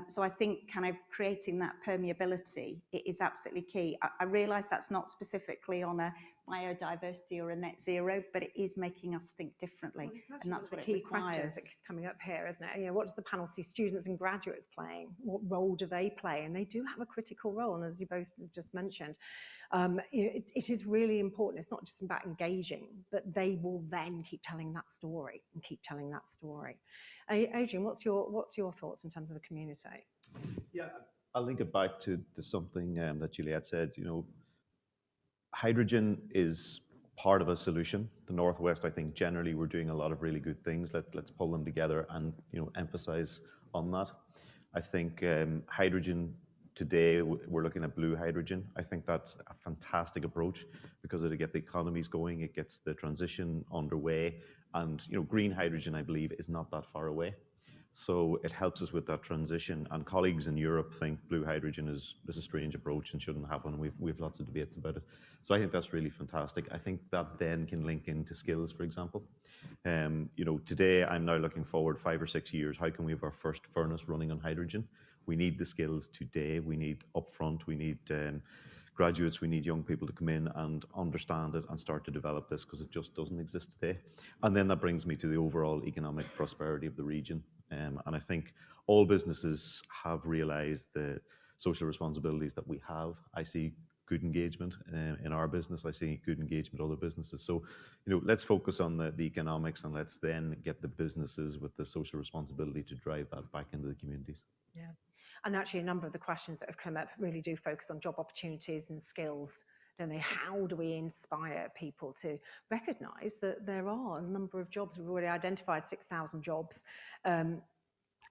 So I think kind of creating that permeability is absolutely key. I realise that's not specifically on a biodiversity or a net zero, but it is making us think differently, and that's what it requires. Key questions that's coming up here, isn't it? What does the panel see students and graduates playing? What role do they play? And they do have a critical role, and as you both just mentioned, it is really important. It's not just about engaging, but they will then keep telling that story and keep telling that story. Adrian, what's your thoughts in terms of the community? Yeah, I'll link it back to something that Juliette said. Hydrogen is part of a solution. The Northwest, I think, generally we're doing a lot of really good things. Let's pull them together and emphasize on that. I think hydrogen today, we're looking at blue hydrogen. I think that's a fantastic approach because it'll get the economies going, it gets the transition underway, and green hydrogen, I believe, is not that far away. So it helps us with that transition. And colleagues in Europe think blue hydrogen is a strange approach and shouldn't happen. We've lots of debates about it. So I think that's really fantastic. I think that then can link into skills, for example. Today I'm now looking forward 5 or 6 years. How can we have our first furnace running on hydrogen? We need the skills today. We need upfront. We need graduates. We need young people to come in and understand it and start to develop this, because it just doesn't exist today. And then that brings me to the overall economic prosperity of the region. And I think all businesses have realised the social responsibilities that we have. I see good engagement in our business. I see good engagement in other businesses. So, let's focus on the economics, and let's then get the businesses with the social responsibility to drive that back into the communities. Yeah. And actually, a number of the questions that have come up really do focus on job opportunities and skills, don't they? How do we inspire people to recognise that there are a number of jobs? We've already identified 6,000 jobs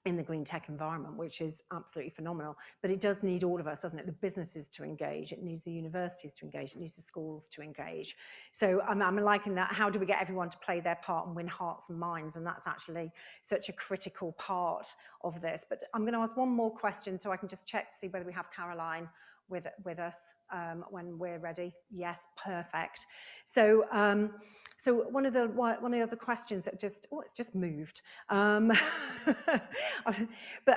in the green tech environment, which is absolutely phenomenal. But it does need all of us, doesn't it? The businesses to engage, it needs the universities to engage, it needs the schools to engage. So I'm liking that. How do we get everyone to play their part and win hearts and minds? And that's actually such a critical part of this. But I'm going to ask one more question so I can just check to see whether we have Caroline with us when we're ready. Yes, perfect. So one of the other questions that it's just moved. But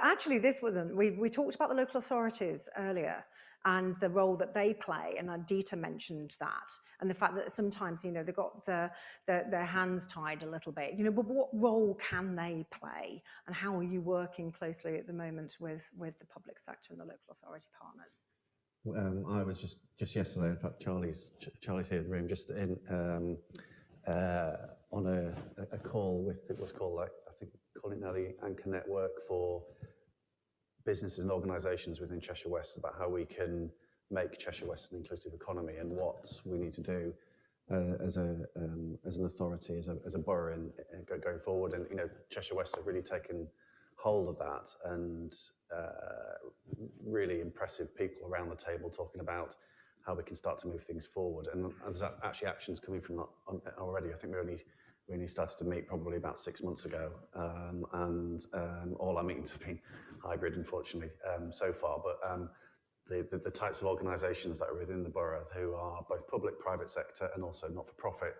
actually, this wasn't. We talked about the local authorities earlier and the role that they play, and Dita mentioned that, and the fact that sometimes they've got their hands tied a little bit. But what role can they play, and how are you working closely at the moment with the public sector and the local authority partners? I was just yesterday. In fact, Charlie's here in the room, just in on a call with, it was called, I think, calling it now the Anchor Network for businesses and organisations within Cheshire West, about how we can make Cheshire West an inclusive economy and what we need to do as an authority, as a borough, going forward. And Cheshire West have really taken hold of that, and really impressive people around the table talking about how we can start to move things forward. And there's actually actions coming from that already. I think we only started to meet probably about 6 months ago, and all our meetings have been hybrid, unfortunately, so far. But the types of organisations that are within the borough, who are both public, private sector, and also not-for-profit,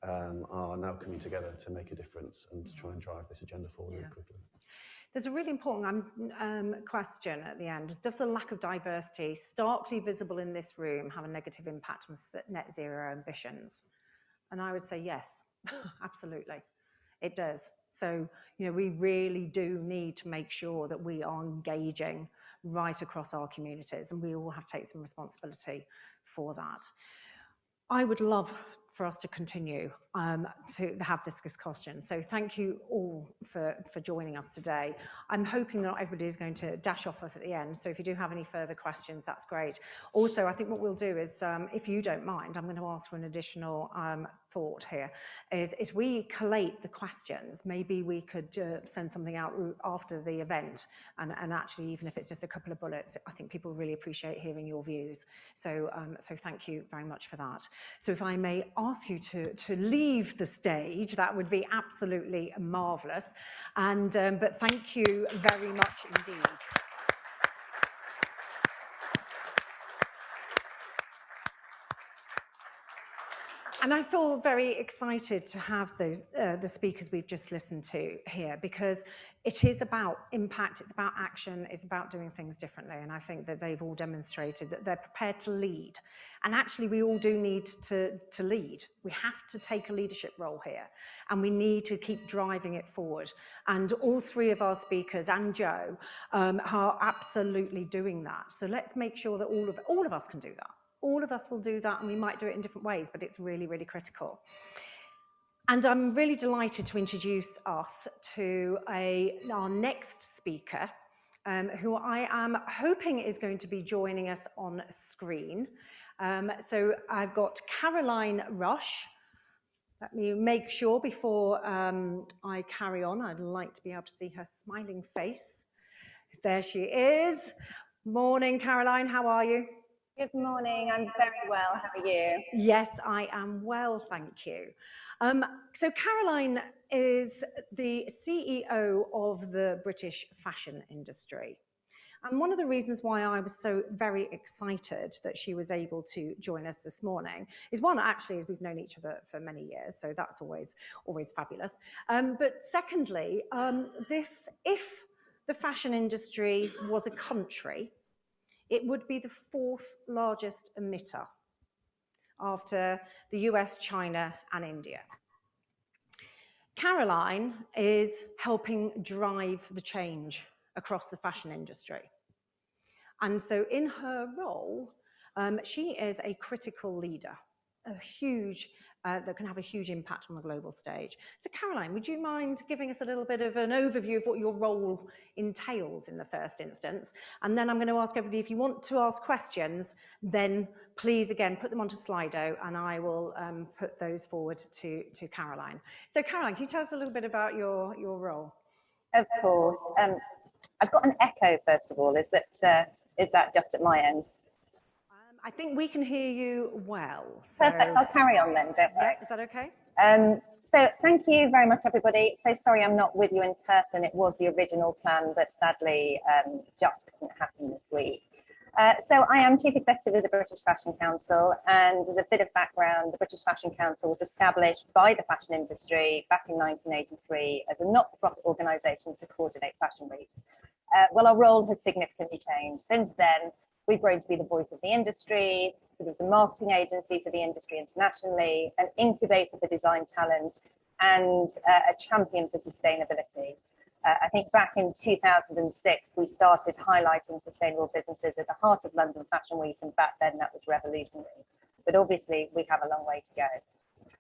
are now coming together to make a difference and to try and drive this agenda forward really quickly. There's a really important question at the end. Does the lack of diversity starkly visible in this room have a negative impact on net zero ambitions? And I would say yes, absolutely, it does. So, we really do need to make sure that we are engaging right across our communities, and we all have to take some responsibility for that. I would love for us to continue to have this discussion. So thank you all for joining us today. I'm hoping that not everybody is going to dash off at the end. So if you do have any further questions, that's great. Also, I think what we'll do is, if you don't mind, I'm going to ask for an additional thought here, is we collate the questions. Maybe we could send something out after the event, and actually, even if it's just a couple of bullets, I think people really appreciate hearing your views. So thank you very much for that. So if I may ask you to leave the stage, that would be absolutely marvellous. And but thank you very much indeed. And I feel very excited to have those the speakers we've just listened to here, because it is about impact, it's about action, it's about doing things differently. And I think that they've all demonstrated that they're prepared to lead. And actually, we all do need to lead. We have to take a leadership role here, and we need to keep driving it forward. And all three of our speakers and Joe are absolutely doing that. So let's make sure that all of us can do that. All of us will do that, and we might do it in different ways, but it's really, really critical. And I'm really delighted to introduce us to our next speaker, who I am hoping is going to be joining us on screen. So I've got Caroline Rush. Let me make sure before I carry on. I'd like to be able to see her smiling face. There she is. Morning, Caroline. How are you? Good morning, I'm very well, how are you? Yes, I am well, thank you. So Caroline is the CEO of the British fashion industry. And one of the reasons why I was so very excited that she was able to join us this morning is, one, actually, is we've known each other for many years, so that's always fabulous. But secondly, if the fashion industry was a country, it would be the fourth largest emitter after the US, China, and India. Caroline is helping drive the change across the fashion industry. And so in her role, She is a critical leader, a huge, that can have a huge impact on the global stage. So Caroline, would you mind giving us a little bit of an overview of what your role entails in the first instance? And then I'm going to ask everybody, if you want to ask questions, then please, again, put them onto Slido and I will put those forward to Caroline. So Caroline, can you tell us a little bit about your role? Of course. I've got an echo, first of all. Is that just at my end? I think we can hear you well. So... Perfect. I'll carry on then, don't worry. Yeah, is that okay? So thank you very much, everybody. So sorry I'm not with you in person. It was the original plan, but sadly just couldn't happen this week. So I am Chief Executive of the British Fashion Council, and as a bit of background, the British Fashion Council was established by the fashion industry back in 1983 as a not-for-profit organisation to coordinate fashion weeks. Well, our role has significantly changed. Since then, we've grown to be the voice of the industry, sort of the marketing agency for the industry internationally, an incubator for design talent, and a champion for sustainability. I think back in 2006, we started highlighting sustainable businesses at the heart of London Fashion Week, and back then that was revolutionary. But obviously, we have a long way to go.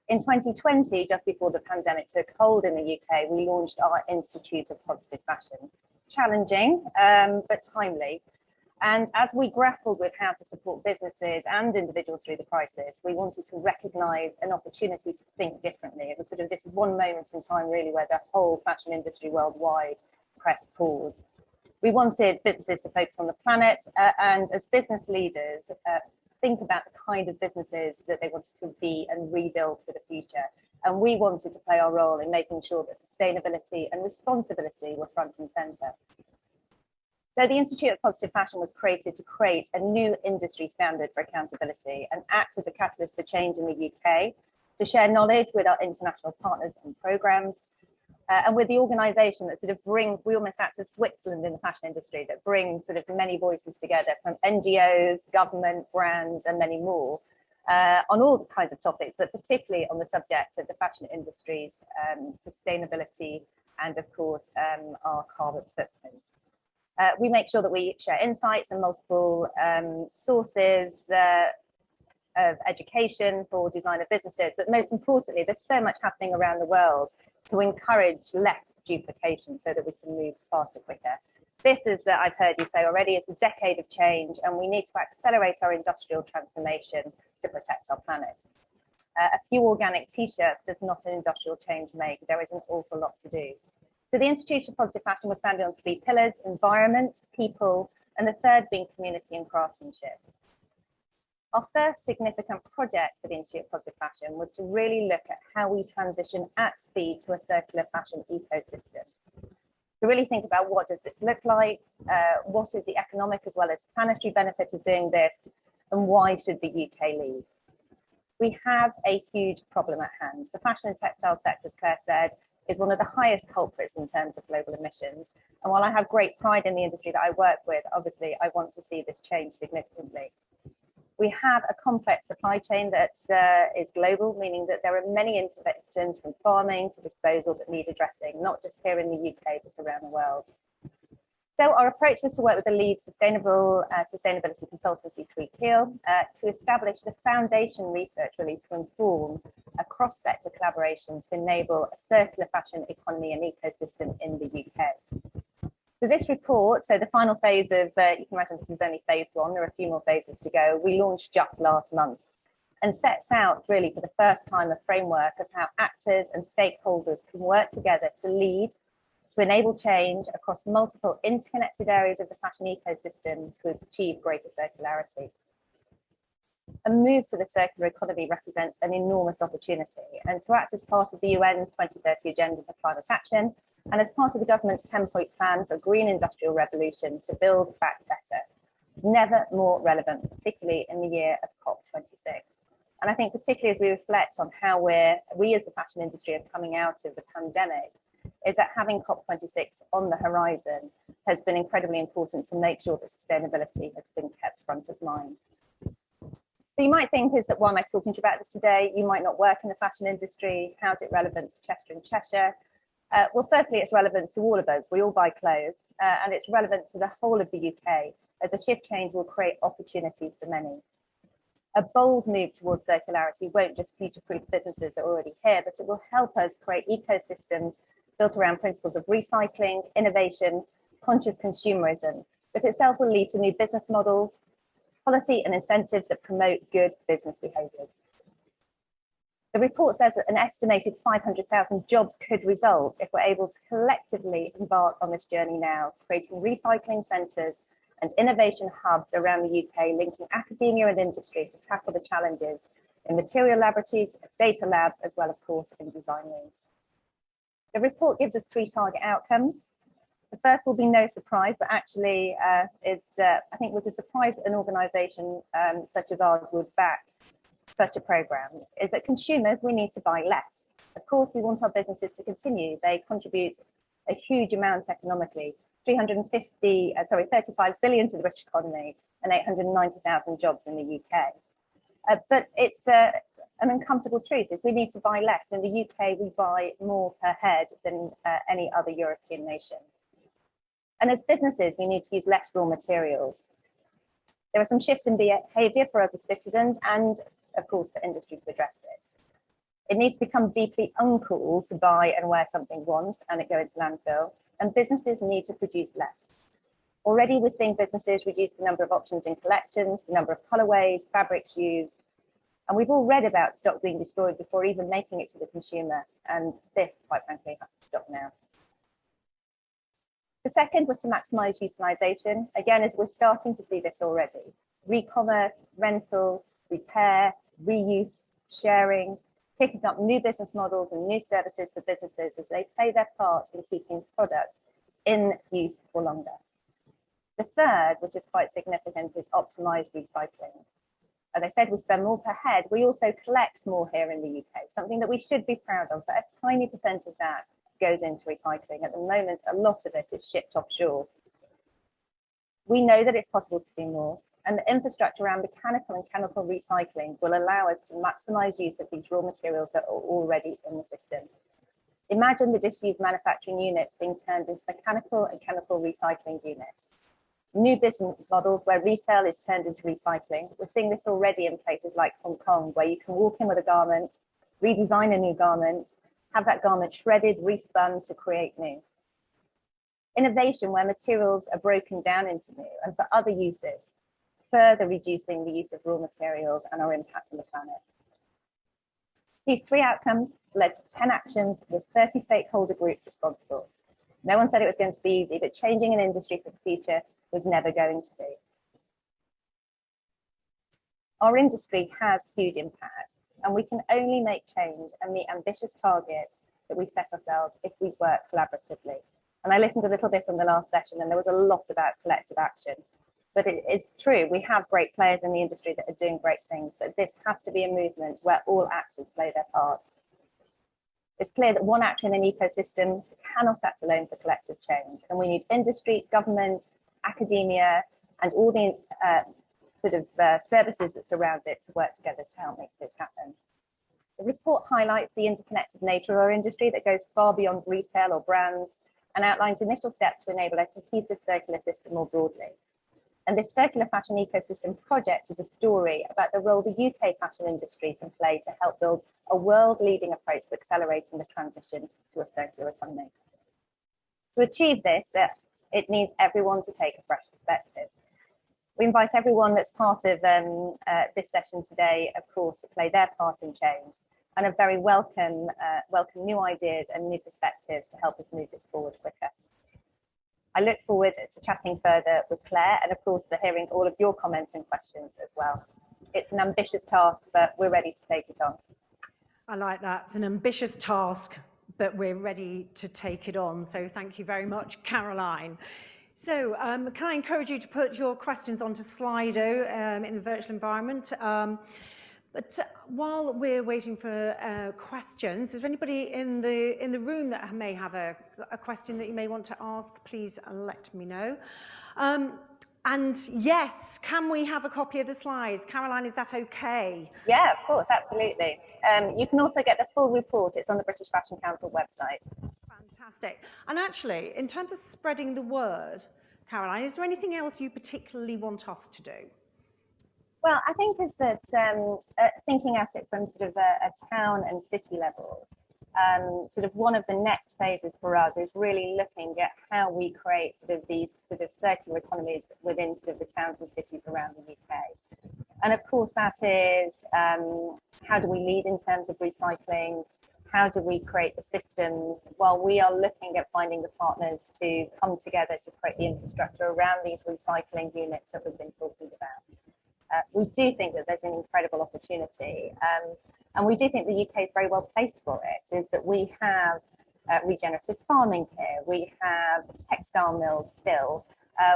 In 2020, just before the pandemic took hold in the UK, we launched our Institute of Positive Fashion. Challenging, but timely. And as we grappled with how to support businesses and individuals through the crisis, we wanted to recognise an opportunity to think differently. It was sort of this one moment in time, really, where the whole fashion industry worldwide pressed pause. We wanted businesses to focus on the planet and, as business leaders, think about the kind of businesses that they wanted to be and rebuild for the future. And we wanted to play our role in making sure that sustainability and responsibility were front and centre. So the Institute of Positive Fashion was created to create a new industry standard for accountability and act as a catalyst for change in the UK, to share knowledge with our international partners and programmes, and with the organisation that sort of brings, we almost act as Switzerland in the fashion industry, that brings sort of many voices together from NGOs, government, brands, and many more, on all kinds of topics, but particularly on the subject of the fashion industry's sustainability and, of course, our carbon footprint. We make sure that we share insights and multiple sources of education for designer businesses, but most importantly, there's so much happening around the world to encourage less duplication so that we can move faster, quicker. This is, I've heard you say already, it's a decade of change, and we need to accelerate our industrial transformation to protect our planet. A few organic t-shirts does not an industrial change make. There is an awful lot to do. So the Institute of Positive Fashion was founded on 3 pillars: environment, people, and the third being community and craftsmanship. Our first significant project for the Institute of Positive Fashion was to really look at how we transition at speed to a circular fashion ecosystem. To really think about, what does this look like, what is the economic as well as planetary benefit of doing this, and why should the UK lead? We have a huge problem at hand. The fashion and textile sector, as Claire said, is one of the highest culprits in terms of global emissions. And while I have great pride in the industry that I work with, obviously I want to see this change significantly. We have a complex supply chain that is global, meaning that there are many interventions from farming to disposal that need addressing, not just here in the UK, but around the world. So our approach was to work with the lead sustainability consultancy, Tweed Hill, to establish the foundation research really to inform a cross-sector collaboration to enable a circular fashion economy and ecosystem in the UK. So this report, so the final phase of, you can imagine this is only phase 1, there are a few more phases to go, we launched just last month, and sets out really for the first time a framework of how actors and stakeholders can work together to lead, to enable change across multiple interconnected areas of the fashion ecosystem to achieve greater circularity. A move to the circular economy represents an enormous opportunity, and to act as part of the UN's 2030 Agenda for Climate Action, and as part of the government's 10-point plan for a green industrial revolution to build back better. Never more relevant, particularly in the year of COP26. And I think particularly as we reflect on how we as the fashion industry are coming out of the pandemic, is that having COP26 on the horizon has been incredibly important to make sure that sustainability has been kept front of mind. So you might think, is that why am I talking to you about this today? You might not work in the fashion industry. How's it relevant to Chester and Cheshire? Well, firstly, it's relevant to all of us. We all buy clothes, and it's relevant to the whole of the UK, as a shift change will create opportunities for many. A bold move towards circularity won't just future-proof businesses that are already here, but it will help us create ecosystems built around principles of recycling, innovation, conscious consumerism, that itself will lead to new business models, policy and incentives that promote good business behaviours. The report says that an estimated 500,000 jobs could result if we're able to collectively embark on this journey now, creating recycling centres and innovation hubs around the UK, linking academia and industry to tackle the challenges in material laboratories, data labs, as well, of course, in design rooms. The report gives us 3 target outcomes. The first will be no surprise, but actually I think was a surprise that an organisation such as ours would back such a programme, is that consumers, we need to buy less. Of course, we want our businesses to continue. They contribute a huge amount economically, 35 billion to the British economy and 890,000 jobs in the UK. But it's an uncomfortable truth is we need to buy less. In the UK, we buy more per head than any other European nation. And as businesses, we need to use less raw materials. There are some shifts in behaviour for us as citizens and, of course, for industry to address this. It needs to become deeply uncool to buy and wear something once and it go into landfill, and businesses need to produce less. Already we're seeing businesses reduce the number of options in collections, the number of colourways, fabrics used, and we've all read about stock being destroyed before even making it to the consumer, and this, quite frankly, has to stop now. The second was to maximise utilisation, again, as we're starting to see this already. Re-commerce, rental, repair, reuse, sharing, picking up new business models and new services for businesses as they play their part in keeping product in use for longer. The third, which is quite significant, is optimised recycling. As I said, we spend more per head. We also collect more here in the UK, something that we should be proud of, but a tiny percent of that goes into recycling. At the moment, a lot of it is shipped offshore. We know that it's possible to do more, and the infrastructure around mechanical and chemical recycling will allow us to maximise use of these raw materials that are already in the system. Imagine the disused manufacturing units being turned into mechanical and chemical recycling units. New business models where retail is turned into recycling. We're seeing this already in places like Hong Kong, where you can walk in with a garment, redesign a new garment, have that garment shredded, respun to create new. Innovation where materials are broken down into new and for other uses, further reducing the use of raw materials and our impact on the planet. These 3 outcomes led to 10 actions with 30 stakeholder groups responsible. No one said it was going to be easy, but changing an industry for the future was never going to be. Our industry has huge impacts, and we can only make change and meet ambitious targets that we set ourselves if we work collaboratively. And I listened a little bit on the last session, and there was a lot about collective action. But it is true, we have great players in the industry that are doing great things, but this has to be a movement where all actors play their part. It's clear that one actor in an ecosystem cannot act alone for collective change, and we need industry, government, academia, and all the services that surround it to work together to help make this happen. The report highlights the interconnected nature of our industry that goes far beyond retail or brands and outlines initial steps to enable a cohesive circular system more broadly. And this circular fashion ecosystem project is a story about the role the UK fashion industry can play to help build a world-leading approach to accelerating the transition to a circular economy. To achieve this, it needs everyone to take a fresh perspective. We invite everyone that's part of this session today, of course, to play their part in change, and a very welcome new ideas and new perspectives to help us move this forward quicker. I look forward to chatting further with Claire and, of course, to hearing all of your comments and questions as well. It's an ambitious task, but we're ready to take it on. I like that. It's an ambitious task, but we're ready to take it on. So thank you very much, Caroline. So can I encourage you to put your questions onto Slido in the virtual environment? But while we're waiting for questions, is there anybody in the room that may have a question that you may want to ask? Please let me know. And yes, can we have a copy of the slides? Caroline, is that okay? Yeah, of course, absolutely. You can also get the full report. It's on the British Fashion Council website. Fantastic. And actually, in terms of spreading the word, Caroline, is there anything else you particularly want us to do? Well, I think is that thinking at it from sort of a town and city level, sort of one of the next phases for us is really looking at how we create sort of these sort of circular economies within sort of the towns and cities around the UK. And of course, that is how do we lead in terms of recycling? How do we create the systems while we are looking at finding the partners to come together to create the infrastructure around these recycling units that we've been talking about? We do think that there's an incredible opportunity, and we do think the UK is very well placed for it, is that we have regenerative farming here, we have textile mills still,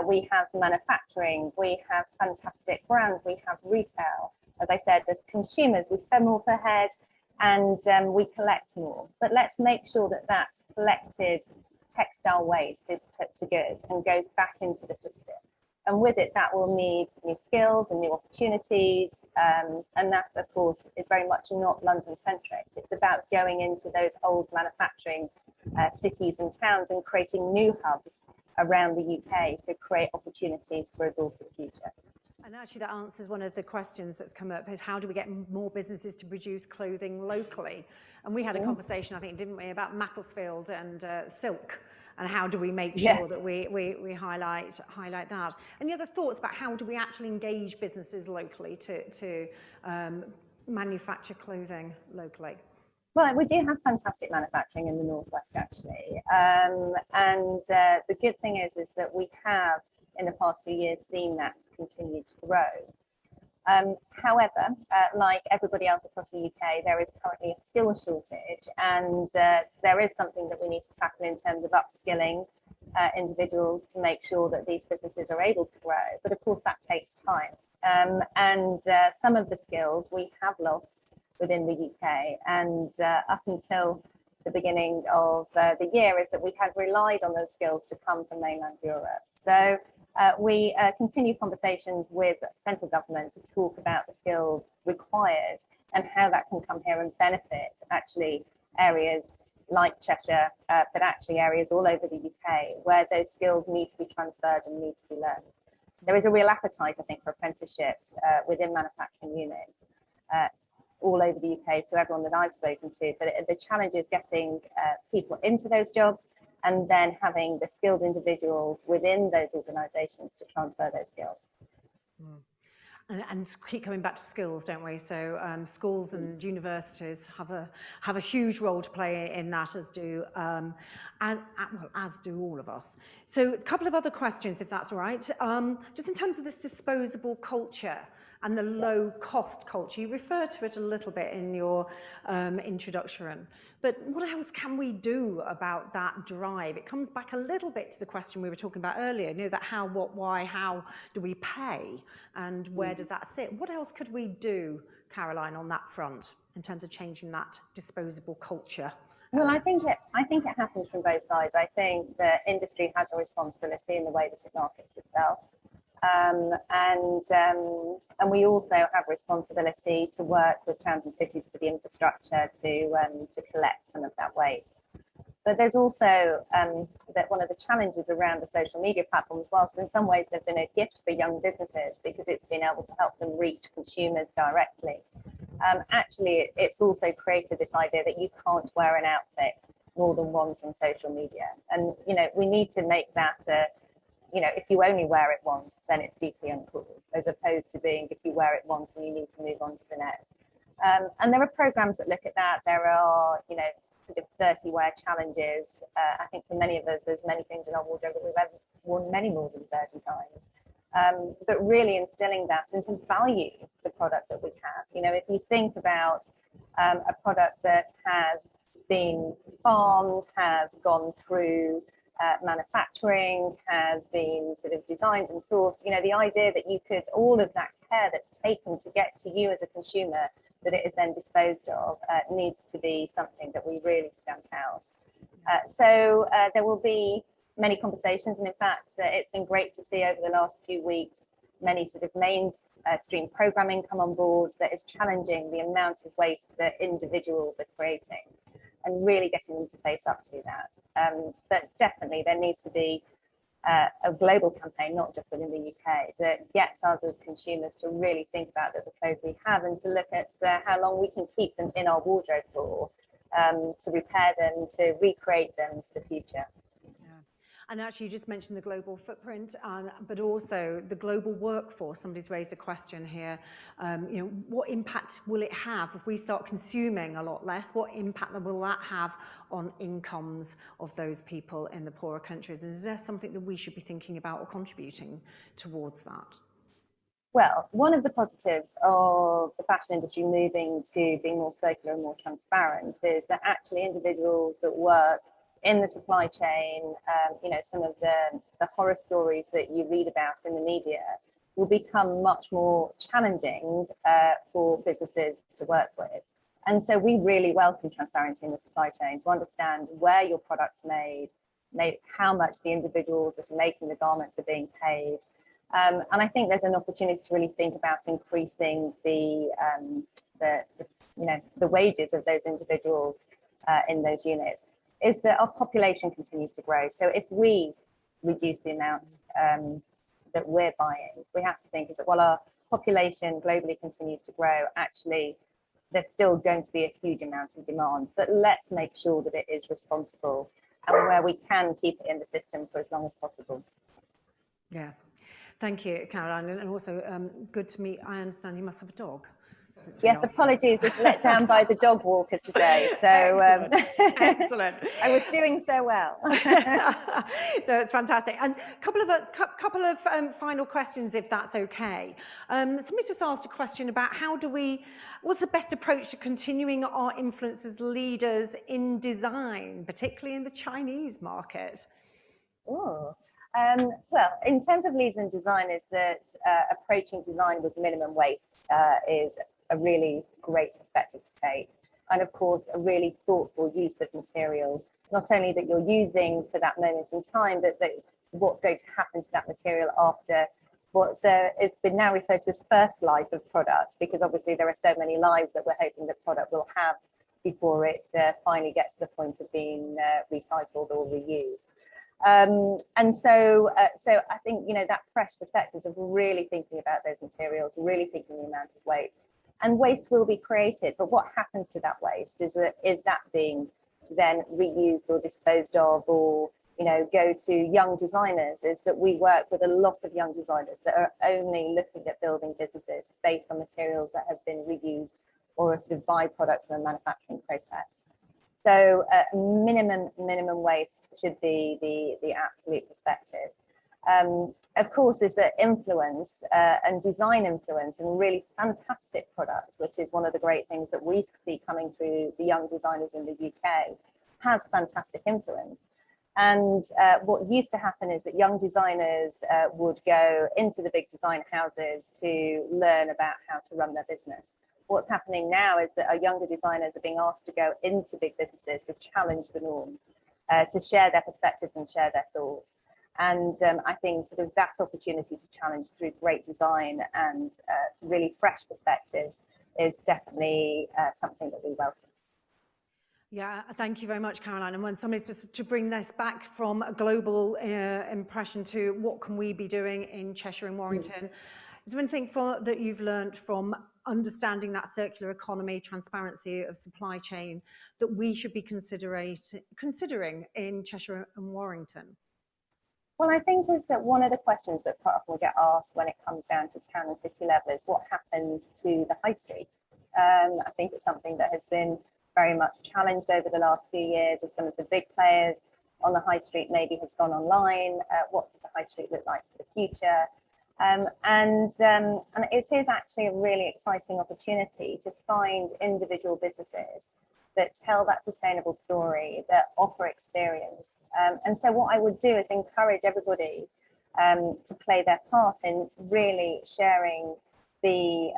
we have manufacturing, we have fantastic brands, we have retail. As I said, as consumers, we spend more per head, and we collect more. But let's make sure that that collected textile waste is put to good and goes back into the system. And with it, that will need new skills and new opportunities. And that, of course, is very much not London-centric. It's about going into those old manufacturing cities and towns and creating new hubs around the UK to create opportunities for us all for the future. And actually that answers one of the questions that's come up, is how do we get more businesses to produce clothing locally? And we had a conversation, I think, didn't we, about Macclesfield and silk, and how do we make sure that we highlight that? Any other thoughts about how do we actually engage businesses locally to manufacture clothing locally? Well, we do have fantastic manufacturing in the Northwest, actually. And the good thing is that we have, in the past few years, seen that continue to grow. However, like everybody else across the UK, there is currently a skill shortage, and there is something that we need to tackle in terms of upskilling individuals to make sure that these businesses are able to grow. But of course, that takes time. And some of the skills we have lost within the UK, and up until the beginning of the year, is that we had relied on those skills to come from mainland Europe. So we continue conversations with central government to talk about the skills required and how that can come here and benefit actually areas like Cheshire, but actually areas all over the UK where those skills need to be transferred and need to be learned. There is a real appetite, I think, for apprenticeships within manufacturing units all over the UK, to everyone that I've spoken to. But the challenge is getting people into those jobs and then having the skilled individuals within those organisations to transfer those skills. And keep coming back to skills, don't we? So schools and universities have a huge role to play in that, as do as do all of us. So a couple of other questions, if that's all right. Just in terms of this disposable culture and the low-cost culture, you referred to it a little bit in your introduction. But what else can we do about that drive? It comes back a little bit to the question we were talking about earlier, you know, that how, what, why, how do we pay, and where does that sit? What else could we do, Caroline, on that front in terms of changing that disposable culture? Well, I think it happens from both sides. I think that industry has a responsibility in the way that it markets itself. And we also have responsibility to work with towns and cities for the infrastructure to collect some of that waste. But there's also that one of the challenges around the social media platforms, whilst in some ways they've been a gift for young businesses because it's been able to help them reach consumers directly. Actually, it's also created this idea that you can't wear an outfit more than once on social media. And, you know, we need to make that you know, if you only wear it once, then it's deeply uncool, as opposed to being if you wear it once and you need to move on to the next. And there are programs that look at that. There are, you know, sort of 30 wear challenges. I think for many of us, there's many things in our wardrobe that we've ever worn many more than 30 times. But really instilling that and to value the product that we have. You know, if you think about a product that has been farmed, has gone through manufacturing, has been sort of designed and sourced, you know, the idea that you could, all of that care that's taken to get to you as a consumer, that it is then disposed of, needs to be something that we really stamp out. So there will be many conversations, and in fact, it's been great to see over the last few weeks many sort of mainstream programming come on board that is challenging the amount of waste that individuals are creating, and really getting them to face up to that. But definitely there needs to be a global campaign, not just within the UK, that gets us as consumers to really think about the clothes we have and to look at how long we can keep them in our wardrobe for, to repair them, to recreate them for the future. And actually, you just mentioned the global footprint, but also the global workforce. Somebody's raised a question here. You know, what impact will it have if we start consuming a lot less? What impact will that have on incomes of those people in the poorer countries? And is there something that we should be thinking about or contributing towards that? Well, one of the positives of the fashion industry moving to being more circular and more transparent is that actually individuals that work in the supply chain, you know, some of the horror stories that you read about in the media will become much more challenging for businesses to work with. And so we really welcome transparency in the supply chain to understand where your product's made, how much the individuals that are making the garments are being paid. And I think there's an opportunity to really think about increasing the wages of those individuals in those units. Is that our population continues to grow. So if we reduce the amount that we're buying, we have to think is that while our population globally continues to grow, actually there's still going to be a huge amount of demand, but let's make sure that it is responsible and where we can keep it in the system for as long as possible. Yeah, thank you, Caroline, and also good to meet. I understand you must have a dog. Yes, apologies, it's let down by the dog walker today. So excellent. I was doing so well. No, it's fantastic. And a couple of final questions, if that's okay. Somebody's just asked a question about what's the best approach to continuing our influence as leaders in design, particularly in the Chinese market? Oh. Well, in terms of leaders in design, is that approaching design with minimum waste is a really great perspective to take. And of course, a really thoughtful use of material, not only that you're using for that moment in time, but that what's going to happen to that material after what has been now referred to as first life of product, because obviously there are so many lives that we're hoping the product will have before it finally gets to the point of being recycled or reused. And so I think, you know, that fresh perspective of really thinking about those materials, really thinking the amount of waste. And waste will be created, but what happens to that waste? Is that being then reused or disposed of, or, you know, go to young designers? Is that we work with a lot of young designers that are only looking at building businesses based on materials that have been reused or a sort of byproduct from a manufacturing process. So minimum waste should be the absolute perspective. Of course, is that influence and design influence and really fantastic products, which is one of the great things that we see coming through the young designers in the UK, has fantastic influence. And what used to happen is that young designers would go into the big design houses to learn about how to run their business. What's happening now is that our younger designers are being asked to go into big businesses to challenge the norm, to share their perspectives and share their thoughts. And I think sort of that opportunity to challenge through great design and really fresh perspectives is definitely something that we welcome. Yeah, thank you very much, Caroline. And when somebody's just to bring this back from a global impression to what can we be doing in Cheshire and Warrington, is there anything that you've learned from understanding that circular economy, transparency of supply chain, that we should be considering in Cheshire and Warrington? Well, I think is that one of the questions that quite often get asked when it comes down to town and city level is what happens to the high street. I think it's something that has been very much challenged over the last few years as some of the big players on the high street maybe has gone online. What does the high street look like for the future? And it is actually a really exciting opportunity to find individual businesses that tell that sustainable story, that offer experience. And so what I would do is encourage everybody to play their part in really sharing the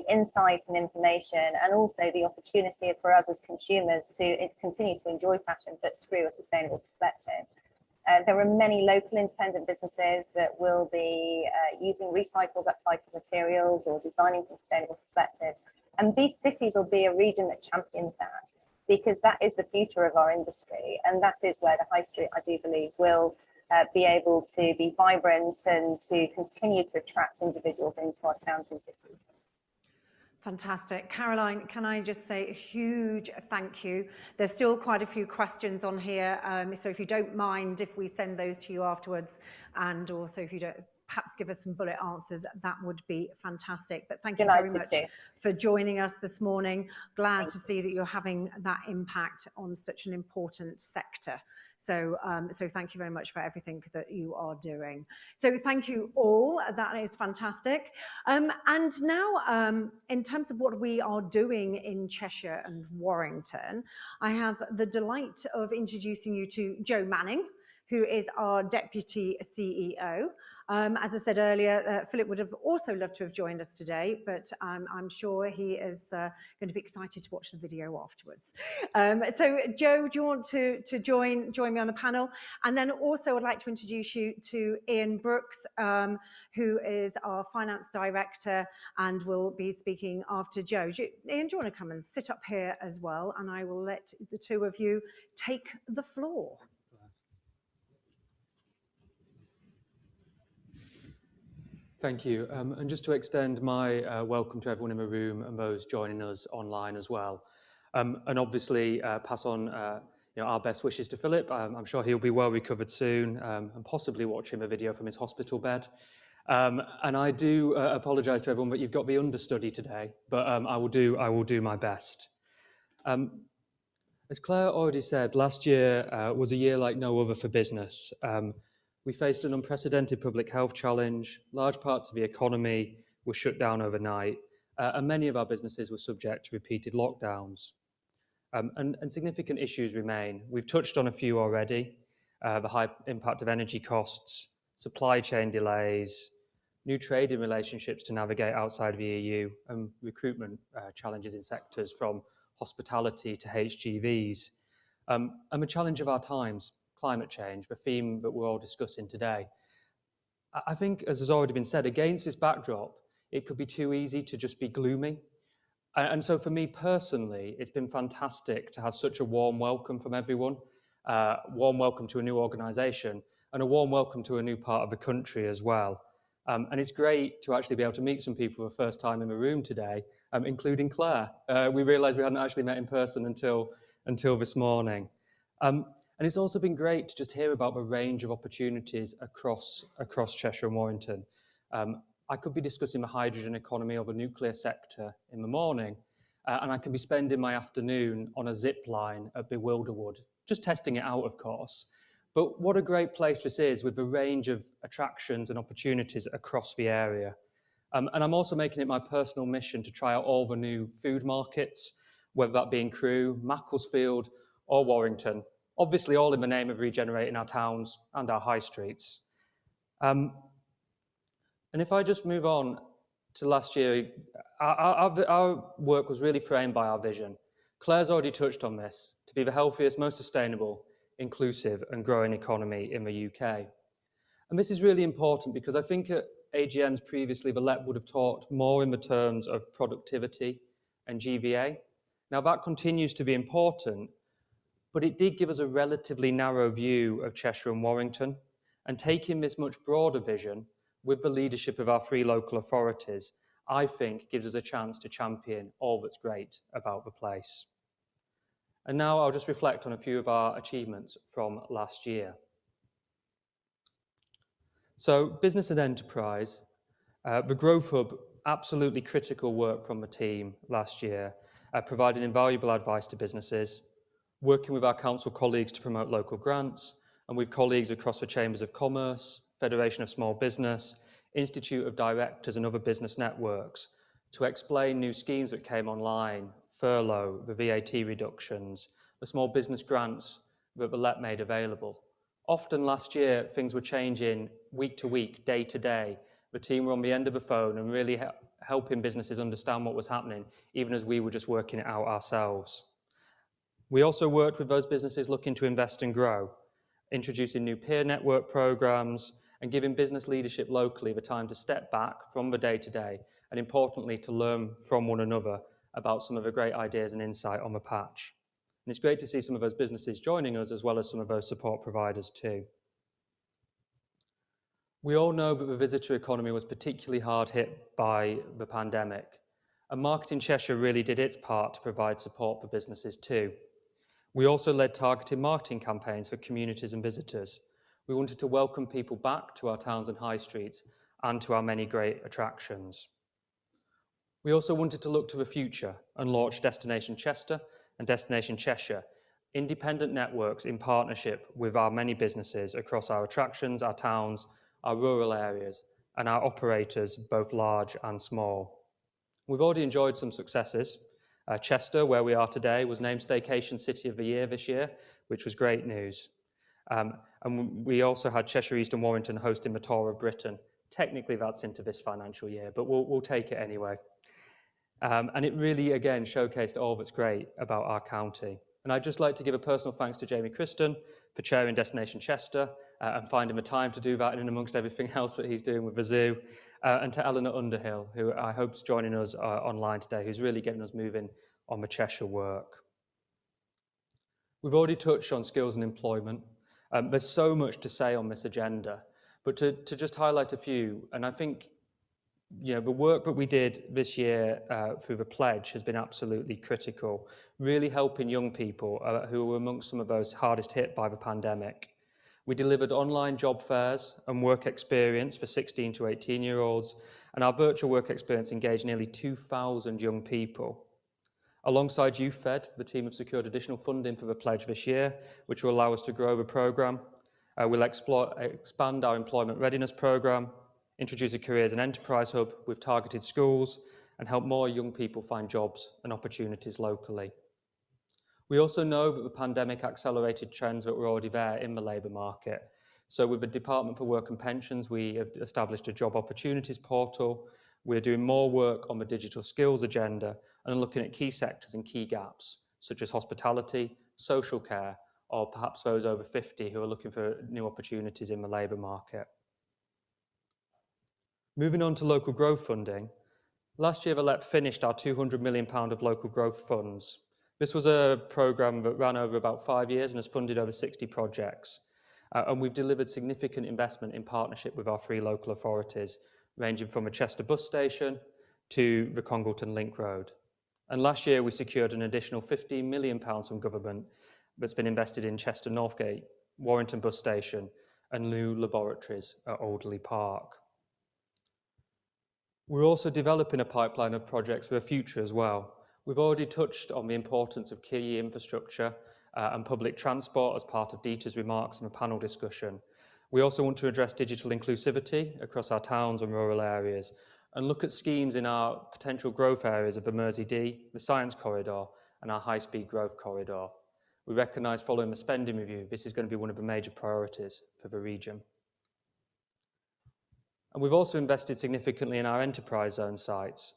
insight and information, and also the opportunity for us as consumers to continue to enjoy fashion, but through a sustainable perspective. There are many local independent businesses that will be using recycled, upcycled materials or designing from a sustainable perspective. And these cities will be a region that champions that, because that is the future of our industry. And that is where the high street, I do believe, will be able to be vibrant and to continue to attract individuals into our towns and cities. Fantastic. Caroline, can I just say a huge thank you? There's still quite a few questions on here, so if you don't mind if we send those to you afterwards, and also if you don't, perhaps give us some bullet answers, that would be fantastic. But thank you very much for joining us this morning. Glad to see that you're having that impact on such an important sector. So, so thank you very much for everything that you are doing. So thank you all, that is fantastic. And now, in terms of what we are doing in Cheshire and Warrington, I have the delight of introducing you to Joe Manning, who is our Deputy CEO. As I said earlier, Philip would have also loved to have joined us today, but I'm sure he is going to be excited to watch the video afterwards. So Joe, do you want to join me on the panel? And then also I'd like to introduce you to Ian Brooks, who is our Finance Director and will be speaking after Joe. Ian, do you want to come and sit up here as well? And I will let the two of you take the floor. Thank you. And just to extend my welcome to everyone in the room and those joining us online as well. And obviously pass on our best wishes to Philip. I'm sure he'll be well recovered soon and possibly watching the video from his hospital bed. And I do apologise to everyone that you've got the understudy today, but I will do my best. As Claire already said, last year was a year like no other for business. We faced an unprecedented public health challenge, large parts of the economy were shut down overnight, and many of our businesses were subject to repeated lockdowns. And significant issues remain. We've touched on a few already, the high impact of energy costs, supply chain delays, new trading relationships to navigate outside of the EU, and recruitment challenges in sectors from hospitality to HGVs, and the challenge of our times, climate change, the theme that we're all discussing today. I think, as has already been said, against this backdrop, it could be too easy to just be gloomy. And so for me personally, it's been fantastic to have such a warm welcome from everyone, warm welcome to a new organisation, and a warm welcome to a new part of the country as well. And it's great to actually be able to meet some people for the first time in the room today, including Claire. We realised we hadn't actually met in person until this morning. And it's also been great to just hear about the range of opportunities across Cheshire and Warrington. I could be discussing the hydrogen economy or the nuclear sector in the morning, and I can be spending my afternoon on a zip line at Bewilderwood, just testing it out, of course. But what a great place this is with the range of attractions and opportunities across the area. And I'm also making it my personal mission to try out all the new food markets, whether that be in Crewe, Macclesfield or Warrington. Obviously, all in the name of regenerating our towns and our high streets. And if I just move on to last year, our work was really framed by our vision. Claire's already touched on this, to be the healthiest, most sustainable, inclusive and growing economy in the UK. And this is really important because I think at AGMs previously, the LEP would have talked more in the terms of productivity and GVA. Now that continues to be important, but it did give us a relatively narrow view of Cheshire and Warrington, and taking this much broader vision with the leadership of our three local authorities, I think gives us a chance to champion all that's great about the place. And now I'll just reflect on a few of our achievements from last year. So business and enterprise, the Growth Hub, absolutely critical work from the team last year, providing invaluable advice to businesses, working with our council colleagues to promote local grants, and with colleagues across the Chambers of Commerce, Federation of Small Business, Institute of Directors and other business networks to explain new schemes that came online, furlough, the VAT reductions, the small business grants that the LEP made available. Often last year, things were changing week to week, day to day. The team were on the end of the phone and really helping businesses understand what was happening, even as we were just working it out ourselves. We also worked with those businesses looking to invest and grow, introducing new peer network programs and giving business leadership locally the time to step back from the day-to-day and importantly to learn from one another about some of the great ideas and insight on the patch. And it's great to see some of those businesses joining us as well as some of those support providers too. We all know that the visitor economy was particularly hard hit by the pandemic, and Marketing Cheshire really did its part to provide support for businesses too. We also led targeted marketing campaigns for communities and visitors. We wanted to welcome people back to our towns and high streets and to our many great attractions. We also wanted to look to the future and launch Destination Chester and Destination Cheshire, independent networks in partnership with our many businesses across our attractions, our towns, our rural areas, and our operators, both large and small. We've already enjoyed some successes. Chester, where we are today, was named Staycation City of the Year this year, which was great news. And we also had Cheshire East and Warrington hosting the Tour of Britain. Technically, that's into this financial year, but we'll take it anyway. And it really, again, showcased all that's great about our county. And I'd just like to give a personal thanks to Jamie Christen for chairing Destination Chester and finding the time to do that in and amongst everything else that he's doing with the zoo, and to Eleanor Underhill, who I hope is joining us online today, who's really getting us moving on the Cheshire work. We've already touched on skills and employment. There's so much to say on this agenda, but to just highlight a few, and I think the work that we did this year through the pledge has been absolutely critical, really helping young people who were amongst some of those hardest hit by the pandemic. We delivered online job fairs and work experience for 16 to 18-year-olds, and our virtual work experience engaged nearly 2,000 young people. Alongside YouthFed, the team have secured additional funding for the pledge this year, which will allow us to grow the programme. We'll expand our employment readiness programme, introduce a careers and enterprise hub with targeted schools, and help more young people find jobs and opportunities locally. We also know that the pandemic accelerated trends that were already there in the labour market. So with the Department for Work and Pensions, we have established a job opportunities portal. We're doing more work on the digital skills agenda and looking at key sectors and key gaps, such as hospitality, social care, or perhaps those over 50 who are looking for new opportunities in the labour market. Moving on to local growth funding, last year the LEP finished our £200 million of local growth funds. This was a programme that ran over about 5 years and has funded over 60 projects. And we've delivered significant investment in partnership with our 3 local authorities, ranging from a Chester bus station to the Congleton Link Road. And last year we secured an additional £15 million from government that's been invested in Chester Northgate, Warrington bus station and new laboratories at Alderley Park. We're also developing a pipeline of projects for the future as well. We've already touched on the importance of key infrastructure and public transport as part of Dieter's remarks in the panel discussion. We also want to address digital inclusivity across our towns and rural areas and look at schemes in our potential growth areas of the Mersey Dee, the Science Corridor and our high-speed growth corridor. We recognise following the spending review, this is going to be one of the major priorities for the region. And we've also invested significantly in our enterprise zone sites.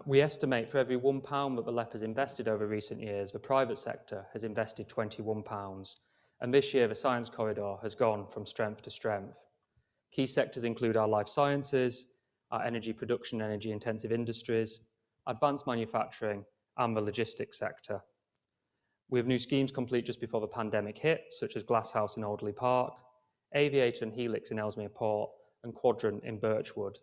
We estimate for every £1 that the LEP has invested over recent years, the private sector has invested £21. And this year, the Science Corridor has gone from strength to strength. Key sectors include our life sciences, our energy production, energy intensive industries, advanced manufacturing, and the logistics sector. We have new schemes complete just before the pandemic hit, such as Glasshouse in Alderley Park, Aviator and Helix in Ellesmere Port, and Quadrant in Birchwood.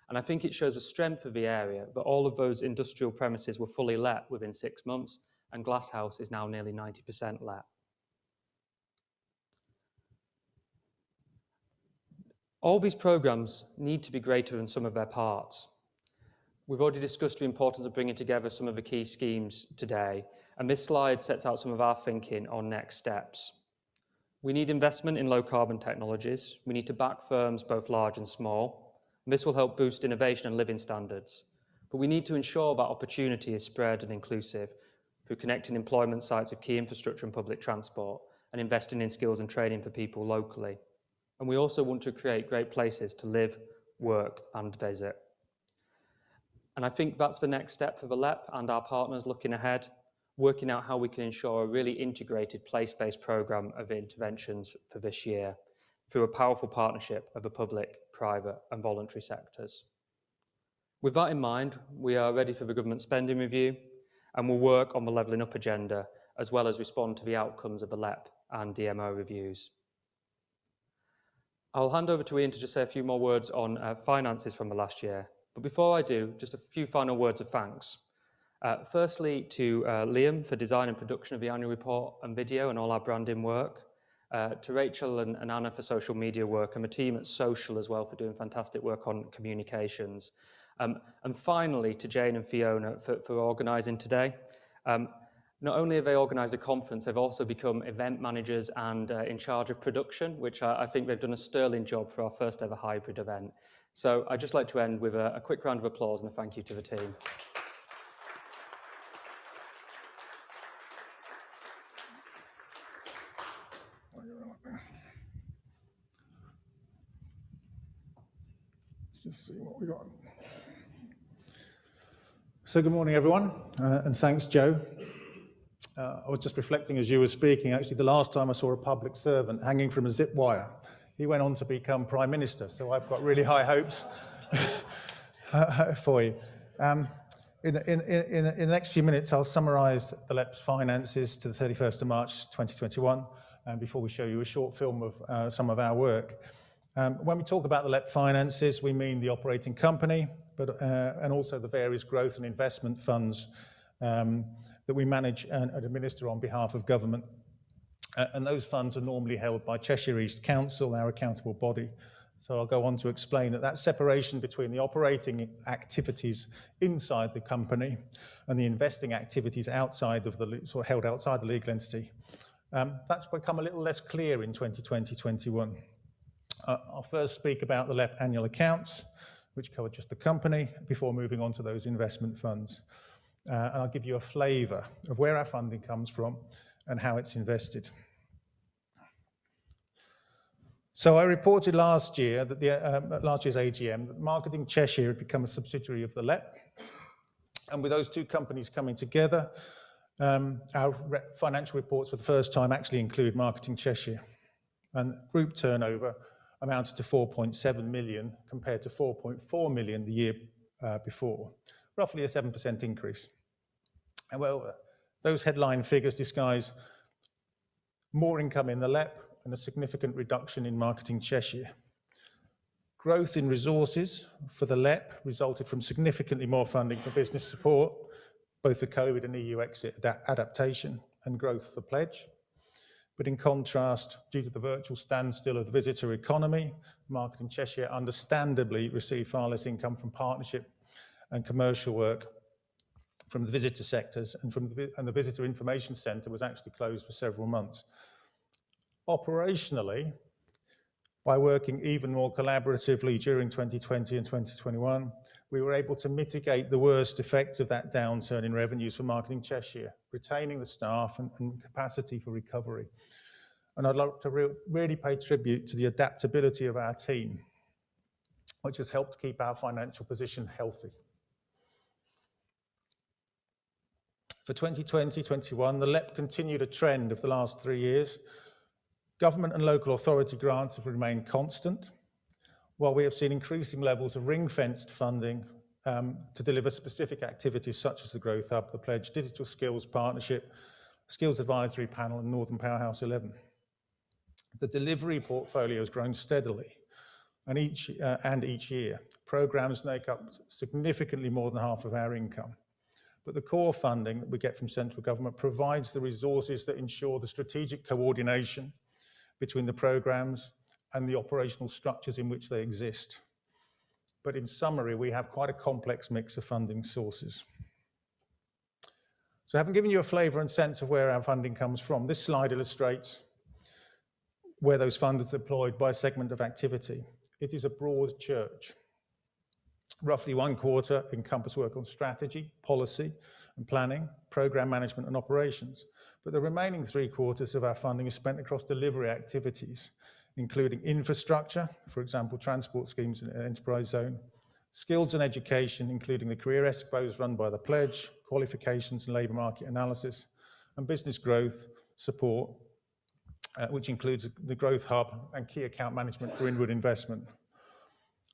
And I think it shows the strength of the area that all of those industrial premises were fully let within 6 months, and Glasshouse is now nearly 90% let. All these programmes need to be greater than some of their parts. We've already discussed the importance of bringing together some of the key schemes today, and this slide sets out some of our thinking on next steps. We need investment in low carbon technologies. We need to back firms both large and small. This will help boost innovation and living standards. But we need to ensure that opportunity is spread and inclusive through connecting employment sites with key infrastructure and public transport and investing in skills and training for people locally. And we also want to create great places to live, work and visit. And I think that's the next step for the LEP and our partners looking ahead, working out how we can ensure a really integrated place-based programme of interventions for this year through a powerful partnership of the public, private and voluntary sectors. With that in mind, we are ready for the government spending review and will work on the levelling up agenda as well as respond to the outcomes of the LEP and DMO reviews. I'll hand over to Ian to just say a few more words on finances from the last year. But before I do, just a few final words of thanks. Firstly, to Liam for design and production of the annual report and video and all our branding work. To Rachel and Anna for social media work, and the team at Social as well for doing fantastic work on communications. And finally, to Jane and Fiona for organising today. Not only have they organised a conference, they've also become event managers and in charge of production, which I think they've done a sterling job for our first ever hybrid event. So I'd just like to end with a quick round of applause and a thank you to the team. Let's just see what we got. So good morning, everyone, and thanks, Joe. I was just reflecting as you were speaking, actually, the last time I saw a public servant hanging from a zip wire, he went on to become Prime Minister, so I've got really high hopes for you. In the next few minutes, I'll summarise the LEP's finances to the 31st of March 2021, before we show you a short film of some of our work. When we talk about the LEP finances, we mean the operating company, but and also the various growth and investment funds that we manage and administer on behalf of government. And those funds are normally held by Cheshire East Council, our accountable body. So I'll go on to explain that separation between the operating activities inside the company and the investing activities outside of the sort of held outside the legal entity. That's become a little less clear in 2020-21. I'll first speak about the LEP annual accounts, which cover just the company, before moving on to those investment funds. And I'll give you a flavour of where our funding comes from and how it's invested. So I reported last year that at last year's AGM that Marketing Cheshire had become a subsidiary of the LEP. And with those two companies coming together, our financial reports for the first time actually include Marketing Cheshire. And group turnover amounted to 4.7 million compared to 4.4 million the year before, roughly a 7% increase. However, those headline figures disguise more income in the LEP and a significant reduction in Marketing Cheshire. Growth in resources for the LEP resulted from significantly more funding for business support, both the COVID and EU exit adaptation, and growth for pledge. But in contrast, due to the virtual standstill of the visitor economy, Marketing Cheshire understandably received far less income from partnership and commercial work from the visitor sectors, and the Visitor Information Centre was actually closed for several months. Operationally, by working even more collaboratively during 2020 and 2021, we were able to mitigate the worst effects of that downturn in revenues for Marketing Cheshire, retaining the staff and capacity for recovery. And I'd like to really pay tribute to the adaptability of our team, which has helped keep our financial position healthy. For 2020-21, the LEP continued a trend of the last 3 years. Government and local authority grants have remained constant, while we have seen increasing levels of ring-fenced funding to deliver specific activities such as the Growth Hub, the Pledge, Digital Skills Partnership, Skills Advisory Panel, and Northern Powerhouse 11. The delivery portfolio has grown steadily, and each year, programmes make up significantly more than half of our income. But the core funding that we get from central government provides the resources that ensure the strategic coordination between the programmes and the operational structures in which they exist. But in summary, we have quite a complex mix of funding sources. So having given you a flavour and sense of where our funding comes from, this slide illustrates where those funds are deployed by segment of activity. It is a broad church. Roughly 1/4 encompass work on strategy, policy and planning, programme management and operations. But the remaining 3/4 of our funding is spent across delivery activities, including infrastructure, for example, transport schemes in enterprise zone, skills and education, including the career expos run by the Pledge, qualifications and labour market analysis, and business growth support, which includes the Growth Hub and key account management for inward investment.